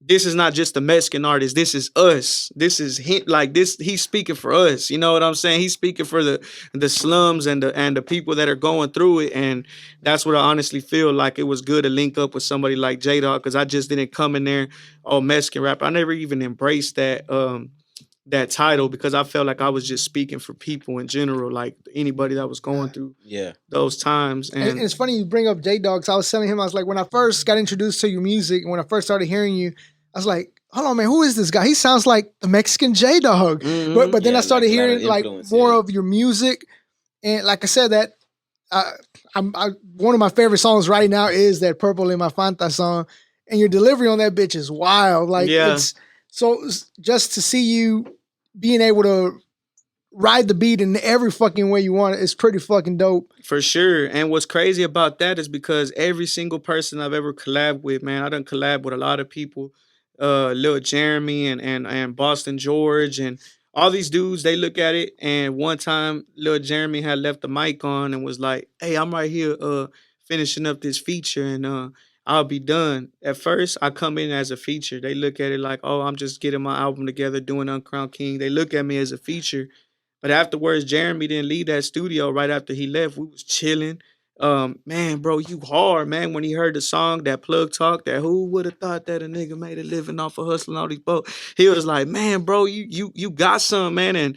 this is not just the Mexican artist. This is us. This is him. Like this, he's speaking for us. You know what I'm saying? He's speaking for the slums and the people that are going through it. And that's what I honestly feel like. It was good to link up with somebody like J-Dog, because I just didn't come in there, oh, Mexican rapper. I never even embraced that title, because I felt like I was just speaking for people in general, like anybody that was going through those times.
And it's funny you bring up J-Dog. I was telling him, I was like, when I first got introduced to your music and when I first started hearing you, I was like, hold on, man, who is this guy? He sounds like the Mexican J-Dog.
Mm-hmm.
But then I started hearing like more of your music. And like I said, that one of my favorite songs right now is that Purple in My Fanta song. And your delivery on that bitch is wild. Like, it's so just to see you being able to ride the beat in every fucking way you want it is pretty fucking dope.
For sure. And what's crazy about that is because every single person I've ever collabed with, man, I done collab with a lot of people. Lil Jeremy and Boston George and all these dudes, they look at it. And one time Lil Jeremy had left the mic on and was like, hey, I'm right here finishing up this feature and I'll be done. At first, I come in as a feature. They look at it like, oh, I'm just getting my album together, doing Uncrowned King. They look at me as a feature. But afterwards, Jeremy didn't leave that studio right after he left. We was chilling. Man, bro, you hard, man. When he heard the song, that plug talk, that who would have thought that a nigga made a living off of hustling all these boats? He was like, man, bro, you got some, man. And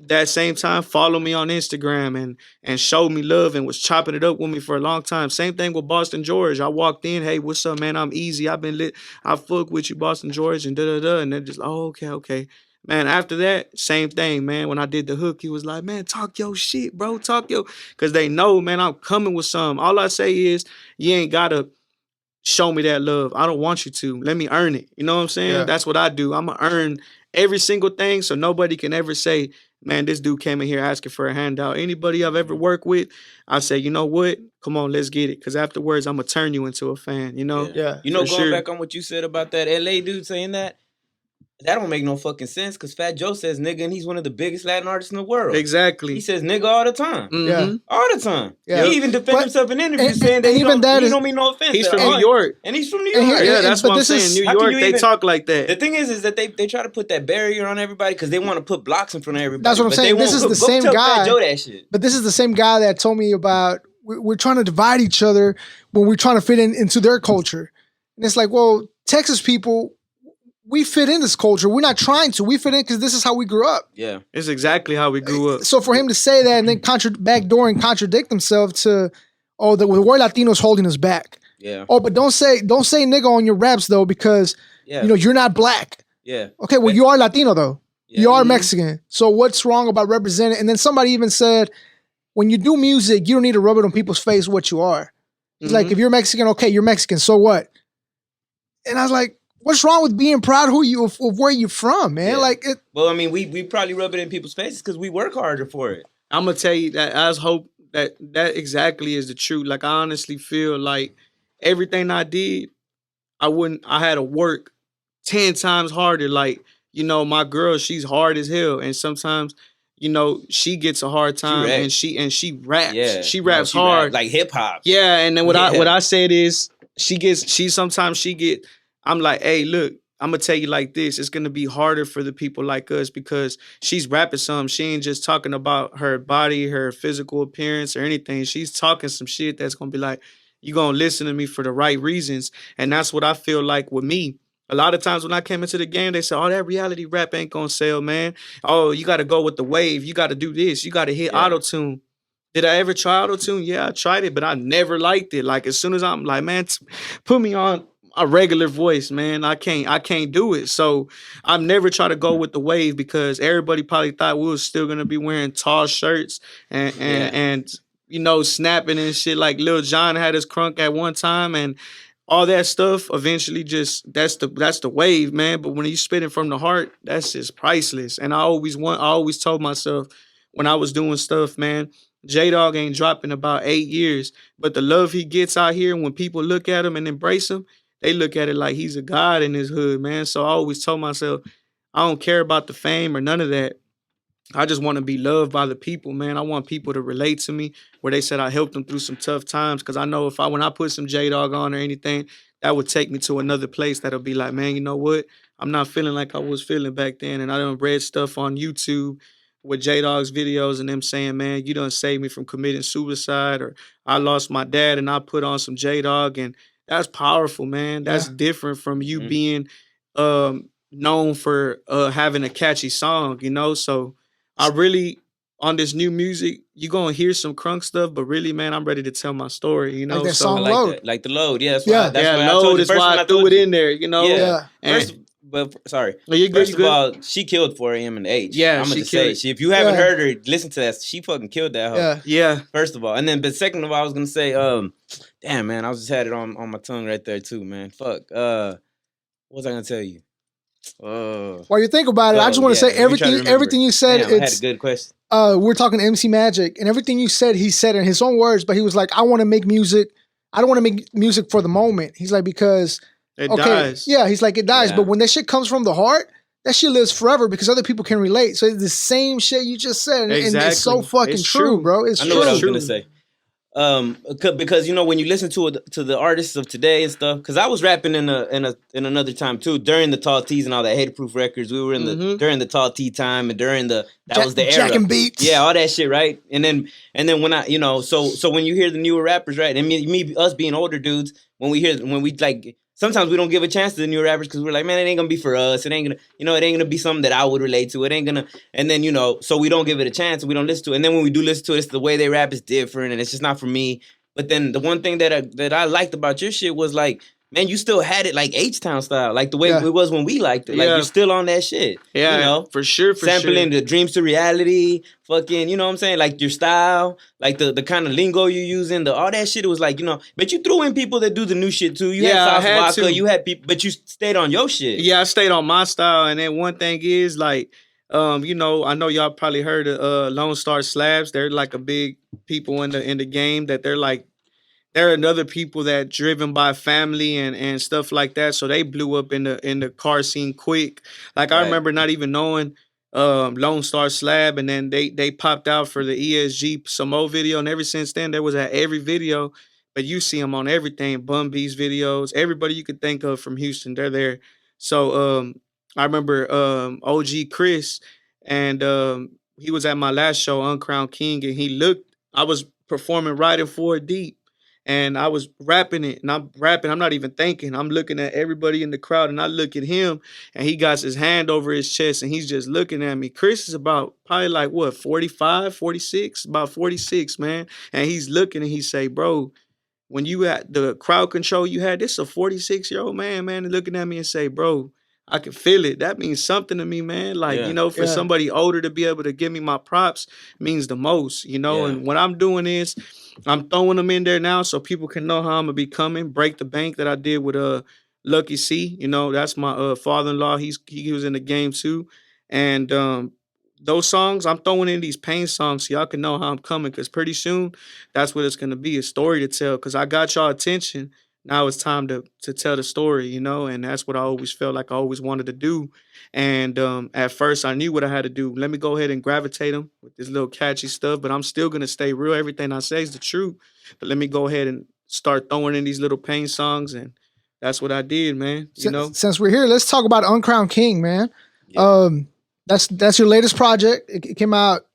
that same time, follow me on Instagram and showed me love and was chopping it up with me for a long time. Same thing with Boston George. I walked in, hey, what's up, man? I'm easy. I've been lit. I fuck with you, Boston George, and da-da-da. And they're just, oh, okay. Man, after that, same thing, man. When I did the hook, he was like, man, talk your shit, bro. Because they know, man, I'm coming with something. All I say is, you ain't got to show me that love. I don't want you to. Let me earn it. You know what I'm saying?
Yeah.
That's what I do. I'm going to earn every single thing so nobody can ever say, man, this dude came in here asking for a handout. Anybody I've ever worked with, I say, you know what? Come on, let's get it. Because afterwards, I'm going to turn you into a fan, you know?
Yeah.
You know, going back on what you said about that LA dude saying that don't make no fucking sense, because Fat Joe says nigga, and he's one of the biggest Latin artists in the world.
Exactly.
He says nigga all the time.
Mm-hmm.
Yeah.
All the time.
Yeah.
He even defends himself in interviews saying that
and
he
even
don't,
that
he
is-
don't mean no offense.
He's
at
from
all.
New York.
And he's from New
And
York.
here-
Yeah, that's
but
what I'm
this is-
saying. New
how can
York,
you
they
even-
talk like that.
The thing is that they try to put that barrier on everybody because they want to put blocks in front of everybody.
That's what I'm
but
saying.
they
This
won't
is the
go
same
tell
guy.
Fat Joe that shit.
But this is the same guy that told me about we're trying to divide each other when we're trying to fit into their culture. And it's like, well, Texas people, we fit in this culture. We're not trying to. We fit in because this is how we grew up.
Yeah.
It's exactly how we grew up.
So for him to say that and then backdoor and contradict himself to, oh, the word Latino is holding us back.
Yeah.
Oh, but don't say nigga on your raps though, because
Yeah.
you know you're not black.
Yeah.
Okay, well you are Latino though.
Yeah.
You are Mexican. So what's wrong about representing? And then somebody even said, when you do music, you don't need to rub it on people's face what you are. It's like, if you're Mexican, okay, you're Mexican. So what? And I was like, what's wrong with being proud of where you're from, man?
Yeah.
Like it.
Well, I mean, we probably rub it in people's faces because we work harder for it.
I'm gonna tell you that I just hope that exactly is the truth. Like, I honestly feel like everything I did, I had to work 10 times harder. Like, you know, my girl, she's hard as hell. And sometimes, you know, she gets a hard time and she raps.
Yeah.
She raps hard.
like hip hop.
Yeah. And then what I said is I'm like, hey, look, I'm gonna tell you like this. It's gonna be harder for the people like us because she's rapping some. She ain't just talking about her body, her physical appearance, or anything. She's talking some shit that's gonna be like, you gonna listen to me for the right reasons. And that's what I feel like with me. A lot of times when I came into the game, they said, oh, that reality rap ain't gonna sell, man. Oh, you gotta go with the wave. You gotta do this. You gotta hit auto-tune. Did I ever try auto-tune? Yeah, I tried it, but I never liked it. Like, as soon as I'm like, man, put me on a regular voice, man. I can't do it. So I've never tried to go with the wave because everybody probably thought we was still gonna be wearing tall shirts and you know, snapping and shit like Lil Jon had his crunk at one time and all that stuff. Eventually, just that's the wave, man. But when you spitting from the heart, that's just priceless. And I always told myself when I was doing stuff, man, J-Dog ain't dropping about 8 years, but the love he gets out here, when people look at him and embrace him, they look at it like he's a god in his hood, man. So I always told myself, I don't care about the fame or none of that. I just want to be loved by the people, man. I want people to relate to me where they said I helped them through some tough times. Because I know when I put some J-Dog on or anything, that would take me to another place that'll be like, man, you know what? I'm not feeling like I was feeling back then. And I done read stuff on YouTube with J-Dog's videos and them saying, man, you done saved me from committing suicide, or I lost my dad and I put on some J-Dog. And that's powerful, man. That's different from you being known for having a catchy song, you know? So I really, on this new music, you gonna hear some crunk stuff, but really, man, I'm ready to tell my story, you know?
Like that
so,
song
I like
Load.
that. Like the Load. Yeah, that's
Yeah.
why, that's why I
Load
told you
is
first
why
when
I
I
threw
told
it
you.
in there, you know?
Yeah.
And,
Sorry.
no, you good,
First
you
of
good?
all, she killed 4am and H.
Yeah,
I'm gonna
she
just say,
killed it.
if you haven't
Yeah.
heard her, listen to that. She fucking killed that hoe.
Yeah.
Yeah.
First of all, and then, but second of all, I was gonna say, damn man, I just had it on my tongue right there too, man. Fuck. What was I gonna tell you?
While you think about it, I just want to say
let me try to remember.
everything you said.
Damn, I had a
It's
good question.
we're talking to MC Magic, and everything you said, he said in his own words. But he was like, I want to make music. I don't want to make music for the moment. He's like, because
It dies.
yeah, he's like, it dies.
Yeah.
But when that shit comes from the heart, that shit lives forever because other people can relate. So it's the same shit you just said, and it's so
Exactly.
fucking
It's
true,
true.
bro. It's
I
true.
know what I was
True.
gonna say. Because you know when you listen to the artists of today and stuff. Because I was rapping in another time too during the Tall T's and all that Haterproof Records. We were in the during the Tall T time and during that was the era.
Jacking beats.
Yeah, all that shit, right? And then when I so when you hear the newer rappers, right? And me us being older dudes, when we like. Sometimes we don't give a chance to the newer rappers because we're like, man, it ain't gonna be for us. It ain't gonna, it ain't gonna be something that I would relate to. It ain't gonna, and then so we don't give it a chance and we don't listen to it. And then when we do listen to it, it's the way they rap is different and it's just not for me. But then the one thing that I liked about your shit was like, man, you still had it like H-Town style, like the way it was when we liked it. Like you're still on that shit.
Yeah, for sure.
Sampling the dreams to reality, fucking, you know what I'm saying? Like your style, like the kind of lingo you using, all that shit. It was like, but you threw in people that do the new shit too. You had Sauce Vodka, you had people, but you stayed on your shit.
Yeah, I stayed on my style. And then one thing is like, I know y'all probably heard of Lone Star Slabs. They're like a big people in the game that they're like, there are other people that driven by family and stuff like that. So they blew up in the car scene quick. Like I remember not even knowing Lone Star Slab, and then they popped out for the ESG Samo video, and ever since then they was at every video. But you see them on everything, Bun B's videos, everybody you could think of from Houston, they're there. So I remember OG Chris, and he was at my last show, Uncrowned King, and I was performing right in 4 Deep. And I was rapping it, and I'm not even thinking. I'm looking at everybody in the crowd, and I look at him, and he got his hand over his chest, and he's just looking at me. Chris is about probably like, what, 45, 46? About 46, man. And he's looking, and he say, bro, when you had the crowd control you had, this is a 46-year-old man, and looking at me and say, bro, I can feel it. That means something to me, man. Like, for somebody older to be able to give me my props means the most, And what I'm doing is I'm throwing them in there now so people can know how I'm gonna be coming. Break the Bank that I did with Lucky C. That's my father-in-law. He was in the game too. And those songs, I'm throwing in these pain songs so y'all can know how I'm coming, because pretty soon that's what it's gonna be, a story to tell. Because I got y'all attention. Now it's time to tell the story, and that's what I always felt like I always wanted to do. And at first I knew what I had to do. Let me go ahead and gravitate them with this little catchy stuff, but I'm still gonna stay real. Everything I say is the truth. But let me go ahead and start throwing in these little pain songs, and that's what I did, man.
Since we're here, let's talk about Uncrowned King, man.
Yeah.
That's your latest project. It came out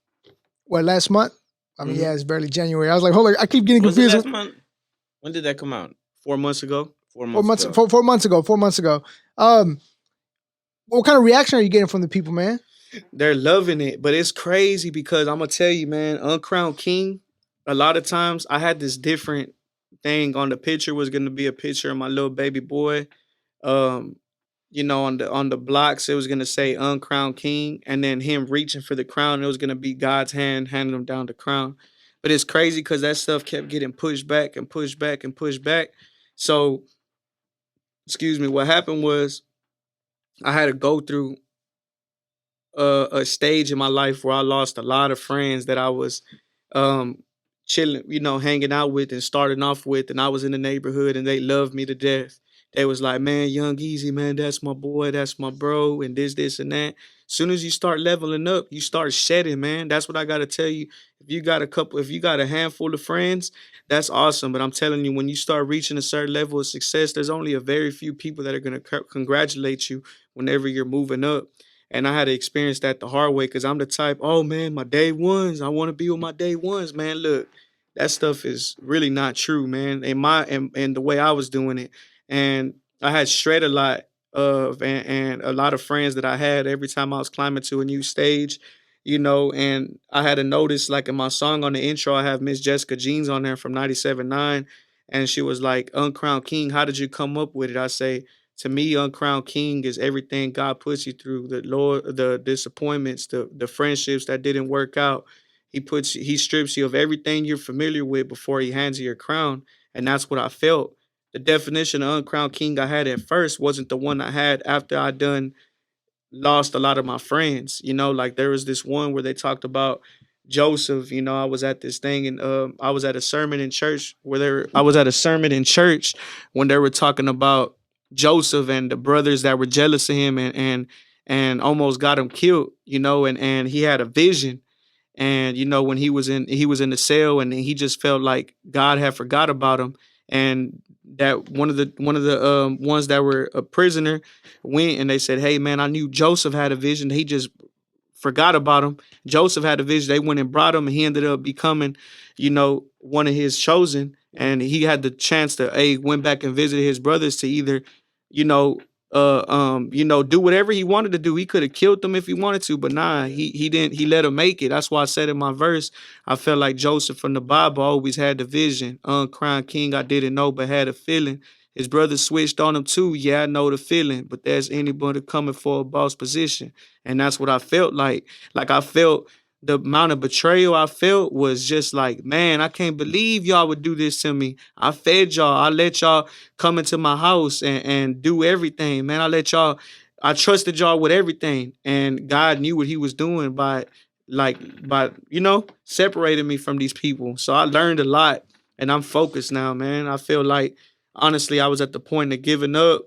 last month? I mean, it's barely January. I was like, hold on, I keep getting confused.
Was it last month? When did that come out?
4 months ago.
4 months ago.
4 months ago. 4 months ago. What kind of reaction are you getting from the people, man?
They're loving it, but it's crazy because I'm gonna tell you, man, Uncrowned King, a lot of times I had this different thing on the picture. Was gonna be a picture of my little baby boy. On the blocks, it was gonna say Uncrowned King, and then him reaching for the crown. It was gonna be God's hand handing him down the crown. But it's crazy because that stuff kept getting pushed back and pushed back and pushed back. So, excuse me, what happened was I had to go through a stage in my life where I lost a lot of friends that I was chilling, hanging out with and starting off with, and I was in the neighborhood and they loved me to death. They was like, man, Young Easy, man, that's my boy, that's my bro, and this, and that. Soon as you start leveling up, you start shedding, man. That's what I gotta tell you. If you got a handful of friends, that's awesome. But I'm telling you, when you start reaching a certain level of success, there's only a very few people that are gonna congratulate you whenever you're moving up. And I had to experience that the hard way because I'm the type, oh man, my day ones. I want to be with my day ones, man. Look, that stuff is really not true, man. And the way I was doing it. And I had shred a lot and a lot of friends that I had every time I was climbing to a new stage, and I had to notice like in my song on the intro, I have Miss Jessica Jeans on there from 97.9. And she was like, Uncrowned King, how did you come up with it? I say, to me, Uncrowned King is everything God puts you through, the Lord, the disappointments, the friendships that didn't work out. He strips you of everything you're familiar with before he hands you your crown. And that's what I felt. The definition of Uncrowned King I had at first wasn't the one I had after I done lost a lot of my friends. Like there was this one where they talked about Joseph. I was at this thing and I was at a sermon in church I was at a sermon in church when they were talking about Joseph and the brothers that were jealous of him and almost got him killed, and he had a vision. And when he was in the cell and he just felt like God had forgot about him. And that one of the ones that were a prisoner went and they said, hey man, I knew Joseph had a vision. He just forgot about him. Joseph had a vision. They went and brought him and he ended up becoming, one of his chosen. And he had the chance to went back and visited his brothers to either, do whatever he wanted to do. He could have killed them if he wanted to, but nah, he didn't. He let him make it. That's why I said in my verse, I felt like Joseph from the Bible always had the vision. Uncrowned King, I didn't know, but had a feeling. His brother switched on him too. Yeah, I know the feeling, but there's anybody coming for a boss position, and that's what I felt like. Like I felt the amount of betrayal I felt was just like, man, I can't believe y'all would do this to me. I fed y'all. I let y'all come into my house and do everything, man. I trusted y'all with everything. And God knew what he was doing by separating me from these people. So I learned a lot and I'm focused now, man. I feel like, honestly, I was at the point of giving up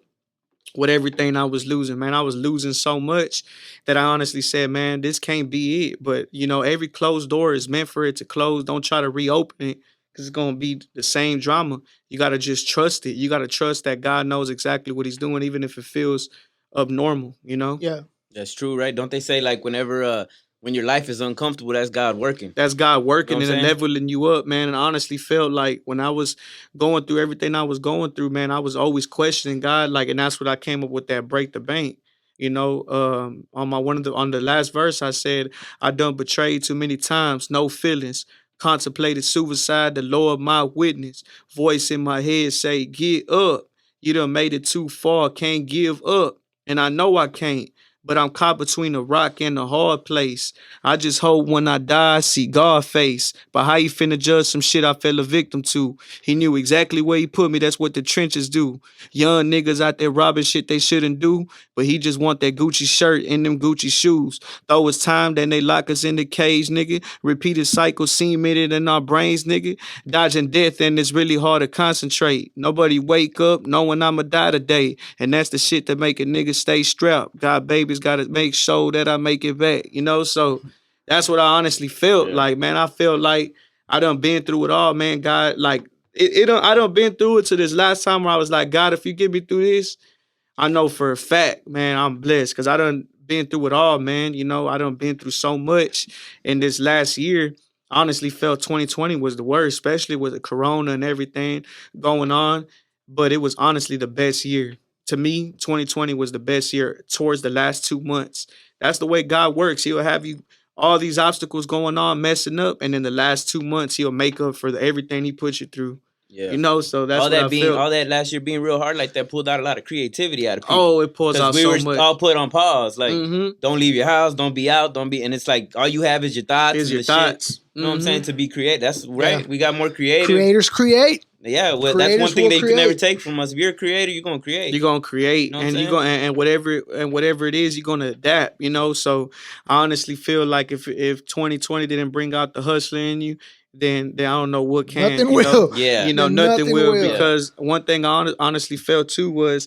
with everything I was losing, man. I was losing so much that I honestly said, man, this can't be it. But, every closed door is meant for it to close. Don't try to reopen it because it's going to be the same drama. You got to just trust it. You got to trust that God knows exactly what he's doing, even if it feels abnormal,
Yeah.
That's true, right? Don't they say like whenever when your life is uncomfortable, that's God working.
That's God working
You know what I'm
and leveling you up, man. And I honestly felt like when I was going through everything I was going through, man, I was always questioning God. Like, and that's what I came up with that break the bank. On the last verse, I said, I done betrayed too many times, no feelings. Contemplated suicide, the Lord my witness. Voice in my head say, get up. You done made it too far, can't give up. And I know I can't. But I'm caught between a rock and a hard place. I just hope when I die, see God face. But how you finna judge some shit I fell a victim to? He knew exactly where he put me. That's what the trenches do. Young niggas out there robbing shit they shouldn't do. But he just want that Gucci shirt and them Gucci shoes. Though it's time, then they lock us in the cage, nigga. Repeated cycle cemented in our brains, nigga. Dodging death and it's really hard to concentrate. Nobody wake up knowing I'ma die today. And that's the shit that make a nigga stay strapped. God baby's gotta make sure that I make it back, So that's what I honestly felt like, man. I felt like I done been through it all, man. God, like I done been through it to this last time where I was like, God, if you get me through this, I know for a fact, man, I'm blessed because I done been through it all, man. I done been through so much in this last year. I honestly felt 2020 was the worst, especially with the corona and everything going on. But it was honestly the best year. To me, 2020 was the best year towards the last 2 months. That's the way God works. He'll have you all these obstacles going on, messing up, and in the last 2 months, he'll make up for everything he put you through.
Yeah.
So that's all
that last year being real hard like that pulled out a lot of creativity out of people.
Oh, it pulls out so much.
We were all put on pause. Like, don't leave your house, don't be out, and it's like all you have is your thoughts.
Shit.
You know what I'm saying? To be creative. That's right. Yeah. We got more creative.
Creators create.
Yeah, well, that's one thing that you can never take from us. If you're a creator, you're gonna create.
You're gonna create, you know and whatever it is, you're gonna adapt. So I honestly feel like if 2020 didn't bring out the hustler in you, then I don't know what can.
Nothing will.
Yeah,
nothing will. Because one thing I honestly felt too was,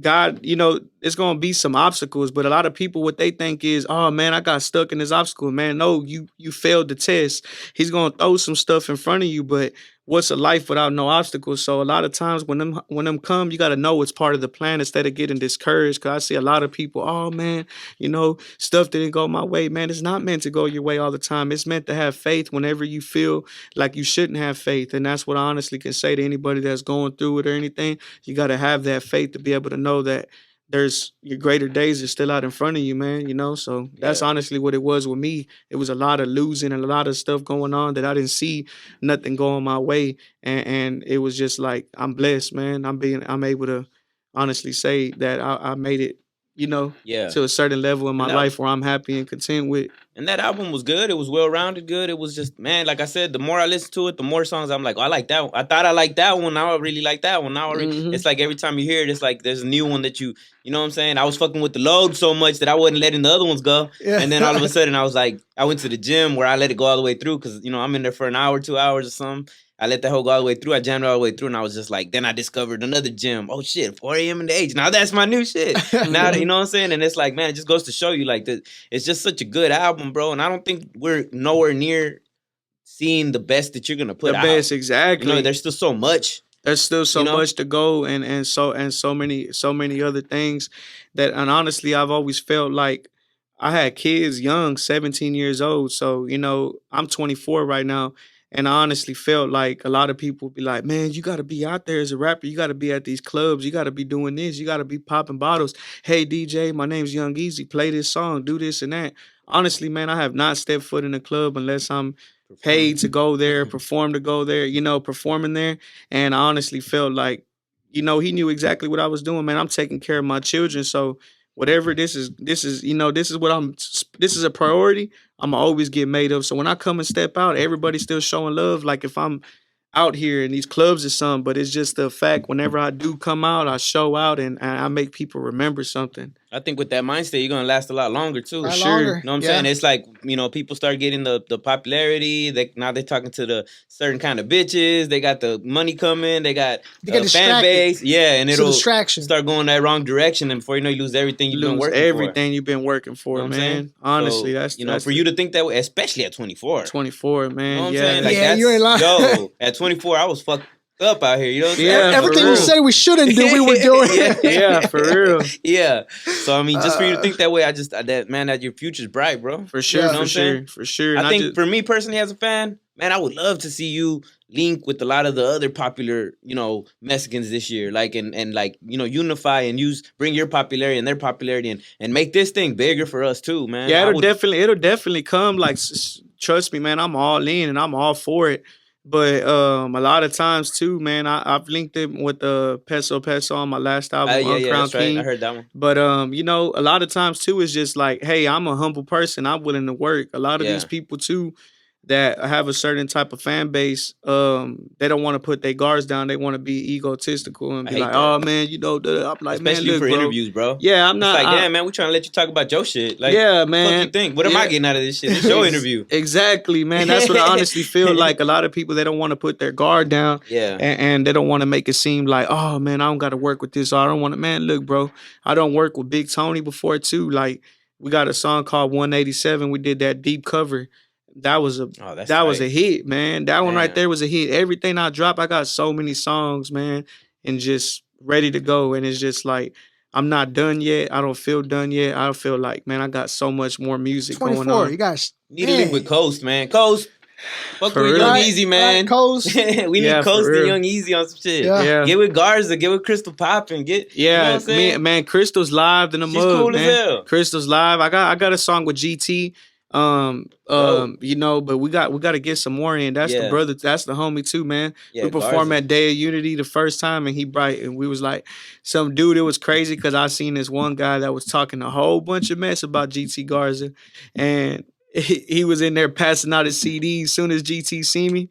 God, you know, it's gonna be some obstacles, but a lot of people what they think is, oh man, I got stuck in this obstacle. Man, no, you failed the test. He's gonna throw some stuff in front of you, but what's a life without no obstacles? So a lot of times when them come, you gotta know it's part of the plan instead of getting discouraged. Cause I see a lot of people, oh man, you know, stuff didn't go my way. Man, it's not meant to go your way all the time. It's meant to have faith whenever you feel like you shouldn't have faith. And that's what I honestly can say to anybody that's going through it or anything. You gotta have that faith to be able to know that there's your greater days are still out in front of you, man. You know, so that's honestly what it was with me. It was a lot of losing and a lot of stuff going on that I didn't see nothing going my way, and it was just like I'm blessed, man. I'm able to honestly say that I made it, you know, to a certain level in my life where I'm happy and content with.
And that album was good. It was well-rounded good. It was just, man, like I said, the more I listen to it, the more songs I'm like, oh, I like that one. I thought I liked that one. Now I really like that one. Now it's like every time you hear it, it's like there's a new one that you know what I'm saying? I was fucking with the load so much that I wasn't letting the other ones go. Yeah. And then all of a sudden I was like, I went to the gym where I let it go all the way through because, you know, I'm in there for an hour, 2 hours or something. I let that whole go all the way through. I jammed it all the way through, and I was just like, then I discovered another gym. Oh shit, 4 a.m. in the age. Now that's my new shit. Now you know what I'm saying? And it's like, man, it just goes to show you, like, it's just such a good album, bro. And I don't think we're nowhere near seeing the best that you're gonna put out.
The best, exactly.
You know, there's still so much.
There's still so much to go, and so many other things that, and honestly, I've always felt like I had kids young, 17 years old. So, you know, I'm 24 right now. And I honestly felt like a lot of people be like, man, you got to be out there as a rapper. You got to be at these clubs. You got to be doing this. You got to be popping bottles. Hey, DJ, my name's Young Easy. Play this song. Do this and that. Honestly, man, I have not stepped foot in a club unless I'm paid to go there, perform to go there, you know, performing there. And I honestly felt like, you know, he knew exactly what I was doing, man. I'm taking care of my children. So whatever this is, you know, this is a priority. I'm always get made up. So when I come and step out, everybody's still showing love. Like if I'm out here in these clubs or something, but it's just the fact whenever I do come out, I show out and I make people remember something.
I think with that mindset, you're gonna last a lot longer too.
For sure.
You know what I'm saying? It's like, you know, people start getting the popularity. Now they're talking to the certain kind of bitches. They got the money coming. They got fan base. Yeah, and it'll start going that wrong direction. And before you know, you lose everything you've been working for.
Everything you've been working for, you know man. Honestly, so,
that's, you know, for you to think that way, especially at 24.
24, man.
You know what I'm
yeah,
saying? Like,
you ain't lying.
Yo, at 24, I was fucked up out here, you know what I'm saying?
Everything we said we shouldn't do, we were doing.
Yeah, for real.
Yeah. So I mean, just for you to think that way, that your future's bright, bro.
For sure,
you know
for sure.
I think for me personally as a fan, man, I would love to see you link with a lot of the other popular, you know, Mexicans this year, like and like, you know, unify and bring your popularity and their popularity and make this thing bigger for us too, man.
Yeah, it'll definitely come. Like, trust me, man, I'm all in and I'm all for it. But a lot of times too, man, I've linked it with Peso on my last album, Uncrowned
King. Right. I heard that one.
But you know, a lot of times too, it's just like, hey, I'm a humble person. I'm willing to work. A lot of these people too that have a certain type of fan base, they don't want to put their guards down. They want to be egotistical and be like, oh man, you know, I'm like,
especially
man, look,
for
bro.
interviews, bro.
Yeah, I'm not.
It's like, damn, man, we trying to let you talk about your shit. Like,
yeah, man.
What you think? What am I getting out of this shit? It's your interview.
Exactly, man. That's what I honestly feel like. A lot of people, they don't want to put their guard down.
Yeah.
And they don't want to make it seem like, oh man, I don't got to work with this. Or I don't want to. Man, look, bro, I don't work with Big Tony before too. Like, we got a song called 187. We did that deep cover. That was was a hit, man. That one right there was a hit. Everything I drop, I got so many songs, man, and just ready to go. And it's just like, I'm not done yet. I don't feel done yet. I feel like, man, I got so much more music going on.
You guys
need to link with Coast, man. Coast. Fuck with Young Easy, man.
Coast.
We need Coast and Young Easy on some shit.
Yeah.
Get with Garza, get with Crystal Poppin', you know what I'm saying?
Man, Crystal's live in the mug,
cool
man.
As hell.
Crystal's live. I got a song with G.T.D. You know, but we got to get some more in. That's the brother, that's the homie too, man. We performed at Day of Unity the first time, and and we was like, some dude, it was crazy because I seen this one guy that was talking a whole bunch of mess about GT Garza, and he was in there passing out his CDs. As soon as GT see me,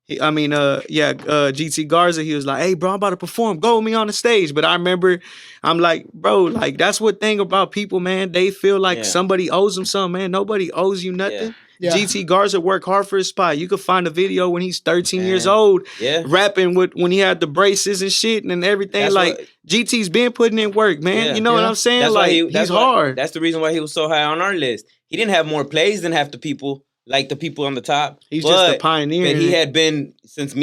GT Garza, he was like, hey, bro, I'm about to perform. Go with me on the stage. But I remember, I'm like, bro, like, that's what thing about people, man. They feel like somebody owes them something, man. Nobody owes you nothing.
Yeah.
GT Garza worked hard for his spot. You could find a video when he's 13 years
Man.
old,
Yeah.
rapping when he had the braces and shit and everything.
That's
like
what-
GT's been putting in work, man.
Yeah.
You know what I'm saying?
That's
like
why
he's hard.
That's the reason why he was so high on our list. He didn't have more plays than half the people, like the people on the top.
He's just a pioneer.
But he had been since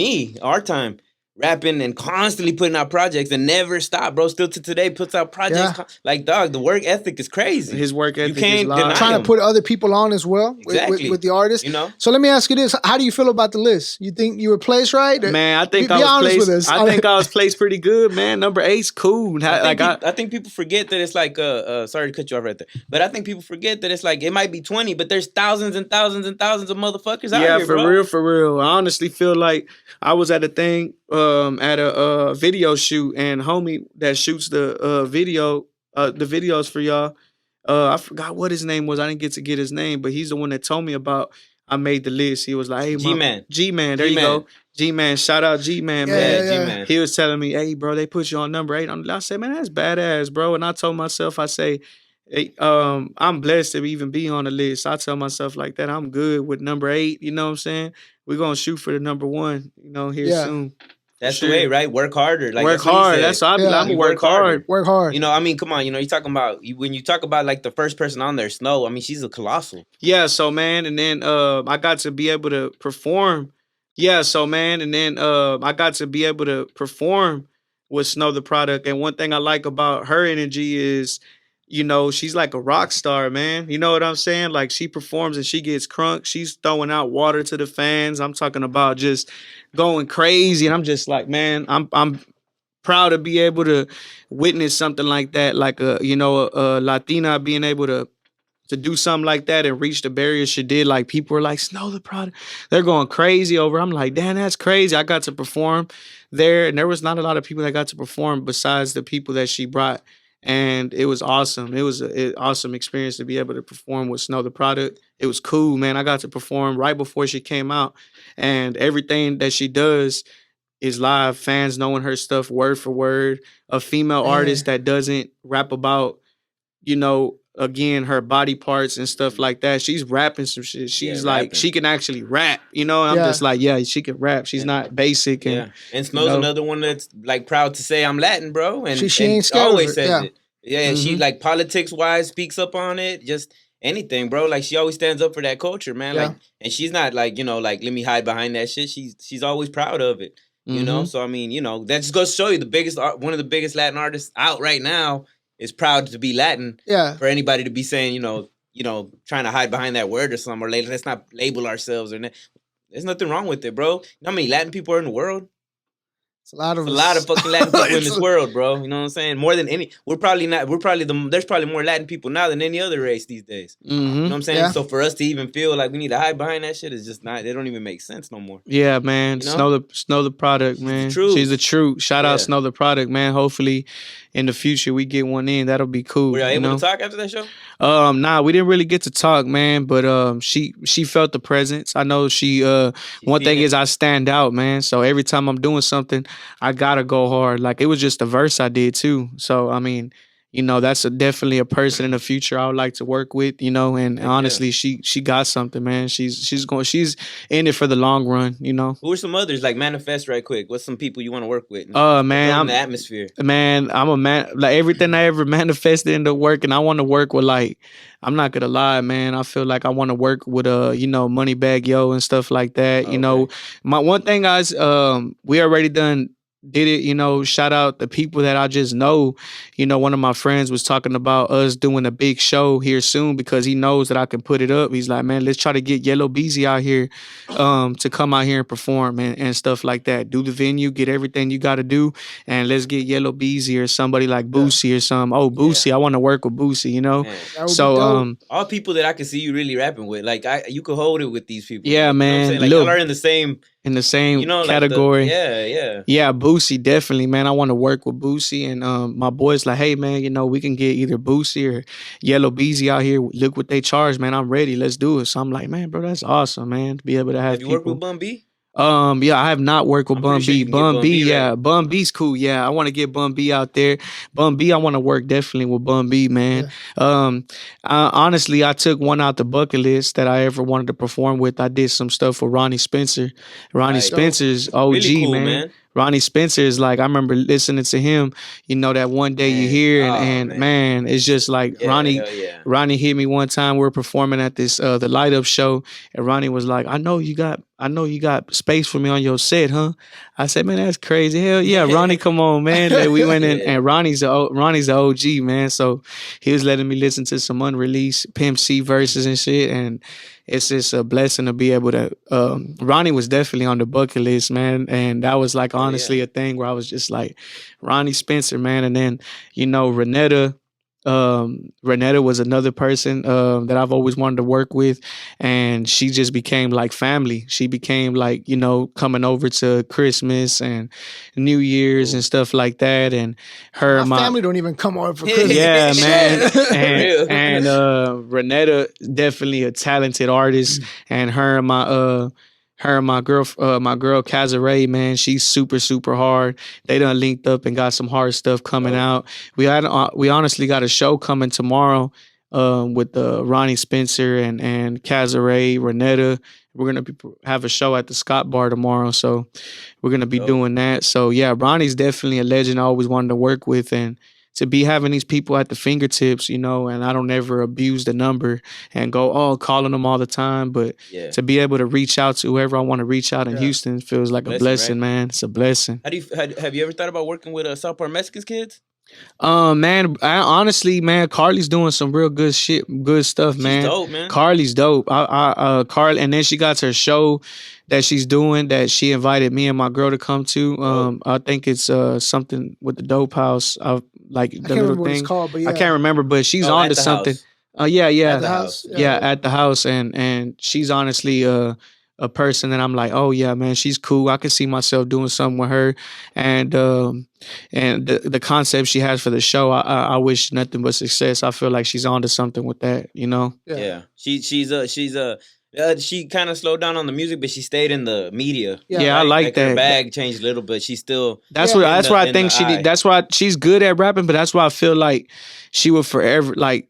our time. Rapping and constantly putting out projects and never stop, bro. Still to today puts out projects.
Yeah.
Like, dog, the work ethic is crazy.
His work ethic
can't
is live.
deny
Trying to put other people on as well
Exactly.
with the artist.
You know?
So let me ask you this: how do you feel about the list? You think you were placed right?
Man, I think
Be honest with us.
I think I was placed pretty good, man. Number 8's cool.
I think people forget that it's like sorry to cut you off right there, but I think people forget that it's like it might be 20, but there's thousands and thousands and thousands of motherfuckers out here,
for
bro.
for real. I honestly feel like I was at a thing at a video shoot, and homie that shoots the videos for y'all. I forgot what his name was. I didn't get his name, but he's the one that told me about I made the list. He was like, "Hey,
G-Man.
G-Man, there you go, G-Man. Shout out G-Man,
Yeah,
man.
yeah.
G-Man.
He was telling me, hey, bro, they put you on number 8. I said, man, that's badass, bro. And I told myself, I say, hey, I'm blessed to even be on the list. I tell myself like that. I'm good with number 8. You know what I'm saying? We're gonna shoot for the number 1. You know, here soon.
That's
Sure.
the way, right? Work harder. Like
Work
that's what he
hard.
said.
That's what I'm
Yeah.
gonna work hard.
Work hard.
You know, I mean, come on. You know, you talking about when you talk about like the first person on there, Snow. I mean, she's a colossal.
Yeah, so man, and then I got to be able to perform. Yeah, so man, and then I got to be able to perform with Snow the Product. And one thing I like about her energy is, you know, she's like a rock star, man. You know what I'm saying? Like she performs and she gets crunk. She's throwing out water to the fans. I'm talking about just going crazy. And I'm just like, man, I'm proud to be able to witness something like that, like a Latina being able to do something like that and reach the barrier she did. Like people were like, Snow the Product, they're going crazy over. I'm like, damn, that's crazy. I got to perform there, and there was not a lot of people that got to perform besides the people that she brought. And it was awesome. It was an awesome experience to be able to perform with Snow the Product. It was cool, man. I got to perform right before she came out, and everything that she does is live. Fans knowing her stuff word for word. A female artist that doesn't rap about, you know, again, her body parts and stuff like that. She's rapping some shit. She's like,
rapping.
she can actually rap. You know, I'm just like, yeah, she can rap. She's not basic. And,
and Snow's another one that's like proud to say I'm Latin, bro. And
she ain't scared
always
of it.
says it. Yeah, and she like politics wise speaks up on it. Just anything, bro. Like she always stands up for that culture, man. Like, and she's not like, you know, like let me hide behind that shit. She's always proud of it. You know, so I mean, you know, that just goes to show you one of the biggest Latin artists out right now is proud to be Latin.
Yeah.
For anybody to be saying, you know, trying to hide behind that word or something, or let's not label ourselves or there's nothing wrong with it, bro. You know how many Latin people are in the world?
It's a lot of
fucking Latin people in this world, bro. You know what I'm saying? More than any, there's probably more Latin people now than any other race these days. You know what I'm saying?
Yeah.
So for us to even feel like we need to hide behind that shit is just not, they don't even make sense no more.
yeah, man.
You know?
Snow the Product, man.
the truth.
She's the truth. Shout out
Yeah.
Snow the Product, man. Hopefully in the future we get one in. That'll be cool.
Were y'all
you
able
know?
to talk after that show?
Nah, we didn't really get to talk, man. But she felt the presence. I know she one thing is I stand out, man. So every time I'm doing something, I gotta go hard. Like it was just a verse I did too. So I mean, you know, that's definitely a person in the future I would like to work with, you know, and honestly, she got something, man. She's in it for the long run, you know.
Who are some others? Like manifest right quick. What's some people you want to work with?
Man,
I'm the atmosphere.
Man, I'm a man. Like everything I ever manifested into work, and I want to work with like, I'm not gonna lie, man. I feel like I want to work with you know, Moneybagg Yo and stuff like that. You know, my one thing, guys, we already did it, you know, shout out the people that I just know. You know, one of my friends was talking about us doing a big show here soon because he knows that I can put it up. He's like, man, let's try to get Yellow Beezy out here to come out here and perform and stuff like that. Do the venue, get everything you got to do, and let's get Yellow Beezy or somebody like Boosie or something. Oh, Boosie, I want to work with Boosie, you know? So,
all people that I can see you really rapping with, like you could hold it with these people.
Yeah,
you know
man.
what I'm saying? Like y'all are in the same you know,
category.
Like
Yeah, Boosie, definitely, man. I want to work with Boosie. And my boys like, hey, man, you know, we can get either Boosie or Yellow Beezy out here. Look what they charge, man. I'm ready. Let's do it. So I'm like, man, bro, that's awesome, man, to be able to have
you
people.
work with Bun B?
Yeah, I have not worked with
I'm
Bun
pretty sure
B.
you can get
Bun
Bun
B,
B
yeah,
right.
Bun B's cool. Yeah, I want to get Bun B out there. Bun B, I want to work definitely with Bun B, man. Honestly, I took one out the bucket list that I ever wanted to perform with. I did some stuff with Ronnie Spencer. Ronnie
Right.
Spencer's OG,
Really cool,
man.
man.
Ronnie Spencer is like, I remember listening to him, you know, that one day you
Man,
hear
oh,
and man, it's just like
Yeah, hell yeah.
Ronnie hit me one time. We were performing at this the Light Up show, and Ronnie was like, I know you got space for me on your set, huh? I said, man, that's crazy. Hell yeah, Ronnie, come on, man. Like, we went in,
Yeah.
and Ronnie's the OG, man. So he was letting me listen to some unreleased Pimp C verses and shit, and it's just a blessing to be able to. Ronnie was definitely on the bucket list, man, and that was like
Hell
honestly
yeah.
a thing where I was just like, Ronnie Spencer, man, and then you know Renetta. Renetta was another person that I've always wanted to work with, and she just became like family. She became like, you know, coming over to Christmas and New Year's
Ooh.
and stuff like that. And her,
My family don't even come over for Christmas.
yeah, man.
Shit.
real.
And Renetta definitely a talented artist, and my girl Cazaray, man, she's super super hard. They done linked up and got some hard stuff coming out. We honestly got a show coming tomorrow with Ronnie Spencer and Cazaray, Renetta. We're gonna have a show at the Scott Bar tomorrow, so we're gonna be
Dope.
doing that. So yeah, Ronnie's definitely a legend I always wanted to work with, and to be having these people at the fingertips, you know, and I don't ever abuse the number and go, calling them all the time. But
Yeah.
to be able to reach out to whoever I want to reach out in
Yeah.
Houston feels like a blessing,
right?
man. It's a blessing.
Have you ever thought about working with South Park Mexicans kids?
Man, honestly, man, Carly's doing some real good shit, good stuff,
She's
man.
dope, man.
Carly's dope. Carly, and then she got her show that she's doing that she invited me and my girl to come to. I think it's something with the Dope House. Like the
I can't
little
remember what it's
thing.
called, but yeah.
I can't remember, but she's
Oh,
on
at
to
the
something.
house.
Yeah,
At the house.
yeah, at the house, and she's honestly a person that I'm like, oh yeah, man, she's cool. I can see myself doing something with her, and the concept she has for the show, I wish nothing but success. I feel like she's on to something with that, you know.
Yeah. She kind of slowed down on the music, but she stayed in the media.
Yeah, I like
Her
that.
bag changed a little, but she's still.
That's
Yeah.
what. That's why I
in
think
the
she.
eye.
That's why she's good at rapping. But that's why I feel like she would forever like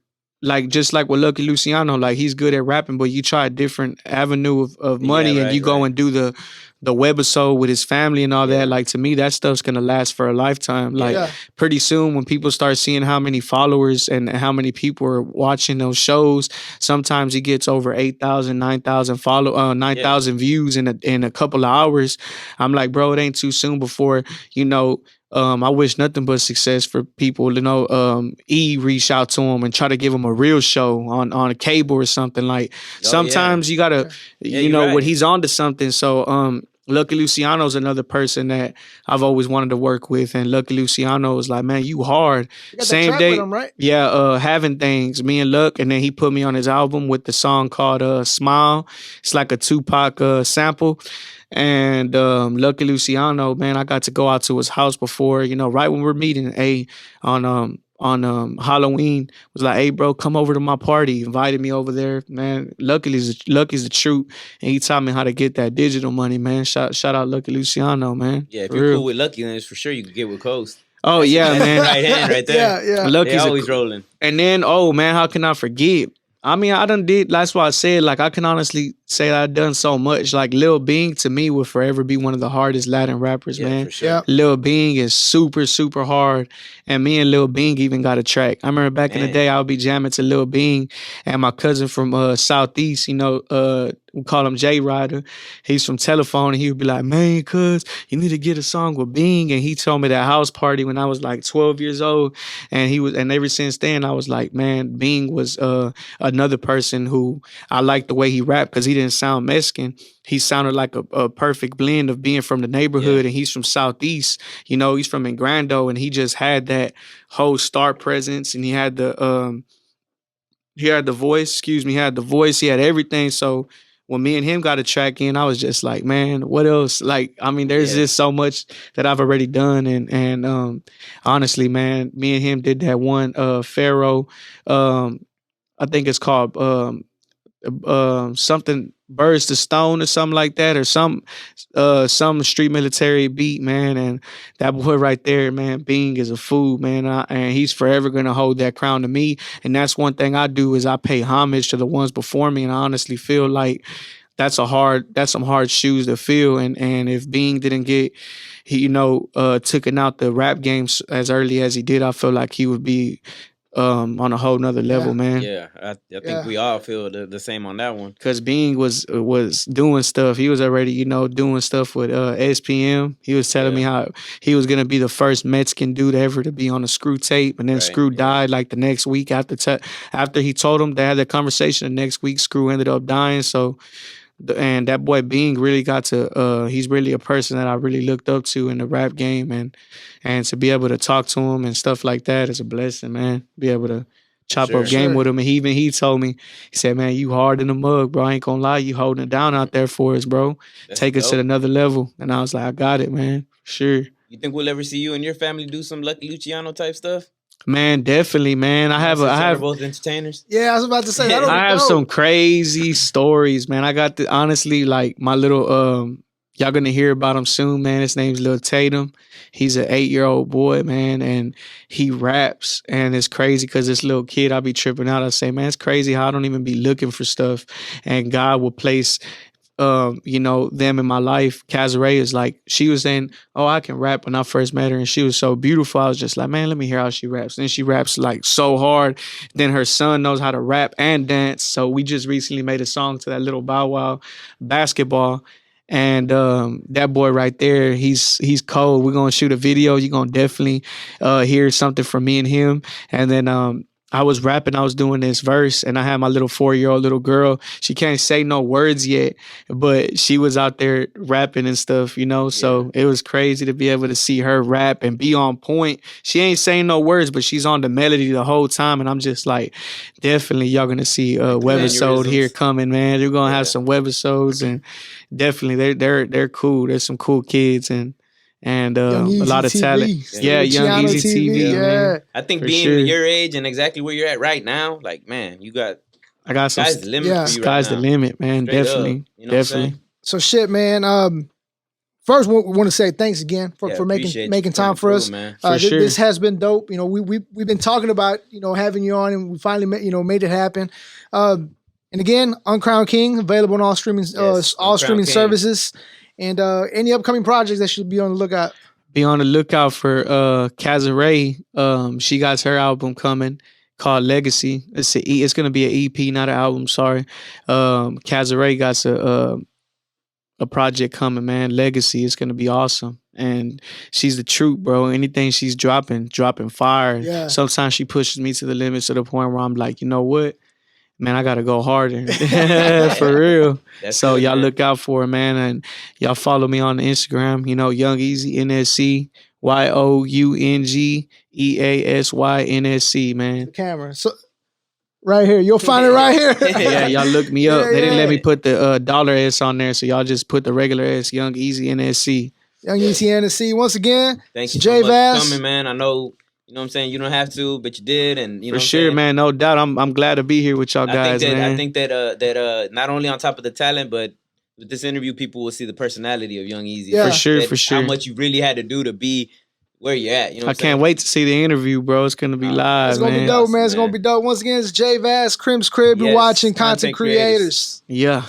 just like with Lucky Luciano. Like he's good at rapping, but you try a different avenue of money, and
right,
you go
right.
and do the webisode with his family and all
Yeah.
that. Like to me, that stuff's gonna last for a lifetime. Like
Yeah.
pretty soon, when people start seeing how many followers and how many people are watching those shows, sometimes he gets over 8,000, 9,000 views in a couple of hours. I'm like, bro, it ain't too soon before you know. I wish nothing but success for people. You know, reach out to him and try to give him a real show on a cable or something. Like sometimes you gotta, you know,
right.
what he's on to something. So Lucky Luciano's another person that I've always wanted to work with, and Lucky Luciano was like, man, you hard.
You got that
Same
track
day,
with him, right?
yeah, having things. Me and Luck, and then he put me on his album with the song called "Smile." It's like a Tupac sample. And Lucky Luciano, man, I got to go out to his house before, you know, right when we're meeting, on Halloween, was like, hey, bro, come over to my party. Invited me over there, man. Lucky's the truth, and he taught me how to get that digital money, man. Shout out Lucky Luciano, man.
Yeah, if
For
you're
real.
cool with Lucky, then it's for sure you could get with Coast.
Oh
That's
yeah,
that's
man.
right hand right there.
Yeah.
Lucky's
They always rolling.
And then, oh man, how can I forget? I mean, I done did. That's why I said, like, I can honestly say that I've done so much. Like, Lil Bing to me will forever be one of the hardest Latin rappers,
Yeah,
man.
for sure.
Yeah.
Lil Bing is super, super hard. And me and Lil Bing even got a track. I remember back in the
Man.
day, I would be jamming to Lil Bing, and my cousin from Southeast, you know, we call him J Rider. He's from Telephone, and he would be like, man, cuz, you need to get a song with Bing. And he told me that house party when I was like 12 years old. And ever since then, I was like, man, Bing was another person who I liked the way he rapped because he didn't sound Mexican. He sounded like a perfect blend of being from the neighborhood, and he's from Southeast. You know, he's from Engrando, and he just had that whole star presence, and he had the voice. He had the voice. He had everything. So when me and him got a track in, I was just like, man, what else? Like, I mean, there's just so much that I've already done, and honestly, man, me and him did that one Pharaoh. I think it's called something Birds to Stone or something like that, or some street military beat, man. And that boy right there, man, Bing is a fool, man. And he's forever gonna hold that crown to me. And that's one thing I do is I pay homage to the ones before me. And I honestly feel like that's some hard shoes to fill. And if Bing didn't get taken out the rap games as early as he did, I feel like he would be on a whole nother level, man.
Yeah, I think we all feel the same on that one.
Because Bing was doing stuff. He was already, doing stuff with SPM. He was telling me how he was gonna be the first Mexican dude ever to be on a Screw tape, and then Screw died like the next week after he told him. They had that conversation. The next week, Screw ended up dying. So. And that boy Bing really got to he's really a person that I really looked up to in the rap game, and to be able to talk to him and stuff like that is a blessing, man. Be able to chop up game with him. And he told me, he said, man, you hard in the mug, bro. I ain't gonna lie, you holding it down out there for us, bro. Take us to another level. And I was like, I got it, man. For sure.
You think we'll ever see you and your family do some Lucky Luciano type stuff?
Man, definitely, man. I have
both entertainers.
Yeah, I was about to say that.
I have some crazy stories, man. I got honestly, like my little y'all gonna hear about him soon, man. His name's Lil Tatum. He's an 8-year-old boy, man, and he raps. And it's crazy because this little kid, I be tripping out. I say, man, it's crazy how I don't even be looking for stuff, and God will place them in my life. Kazare is like, she was saying, oh, I can rap when I first met her, and she was so beautiful. I was just like, man, let me hear how she raps. And she raps like so hard. Then her son knows how to rap and dance. So we just recently made a song to that little Bow Wow basketball. And that boy right there, he's cold. We're gonna shoot a video. You're gonna definitely hear something from me and him. And then I was rapping, I was doing this verse, and I had my little 4-year-old little girl. She can't say no words yet, but she was out there rapping and stuff, So it was crazy to be able to see her rap and be on point. She ain't saying no words, but she's on the melody the whole time. And I'm just like, definitely y'all gonna see Webisode here coming, man. You're gonna have some Webisodes, and definitely they're cool. There's some cool kids and a lot of talent. Yeah, Young Easy TV.
Yeah.
I think being your age and exactly where you're at right now, like, man,
I got some
sky's the limit for you
sky's the limit, man.
Straight
definitely.
Up,
definitely.
So shit, man. First, we want to say thanks again for making time for us. This has been dope. We've been talking about having you on, and we finally made it happen. And again, Uncrowned King available on all streaming services. And any upcoming projects that should be on the lookout.
Be on the lookout for Kazare. She got her album coming called Legacy. It's gonna be an EP, not an album. Sorry. Kazare got a project coming, man. Legacy. It's gonna be awesome. And she's the truth, bro. Anything she's dropping fire. Yeah. Sometimes she pushes me to the limits to the point where I'm like, you know what? Man, I gotta go harder. For real. So y'all look out for it, man. And y'all follow me on Instagram, Young Easy NSC, YOUNGEASYNSC, man.
The camera. So right here. You'll find it right here.
Yeah, y'all look me up. They didn't let me put the dollar S on there, so y'all just put the regular S, Young Easy NSC.
Young Easy NSC. Once again,
thanks so much for coming, man. I know. You know what I'm saying? You don't have to, but you did, and
for sure, man. No doubt. I'm glad to be here with y'all guys, man.
I think that not only on top of the talent, but with this interview, people will see the personality of Young Easy.
Yeah. For sure.
How much you really had to do to be where you're at.
I can't wait to see the interview, bro. It's gonna be live.
It's gonna be dope, man. It's gonna be dope. Once again, it's JVaz, Krims, Krib. You're watching Content Creators.
Yeah.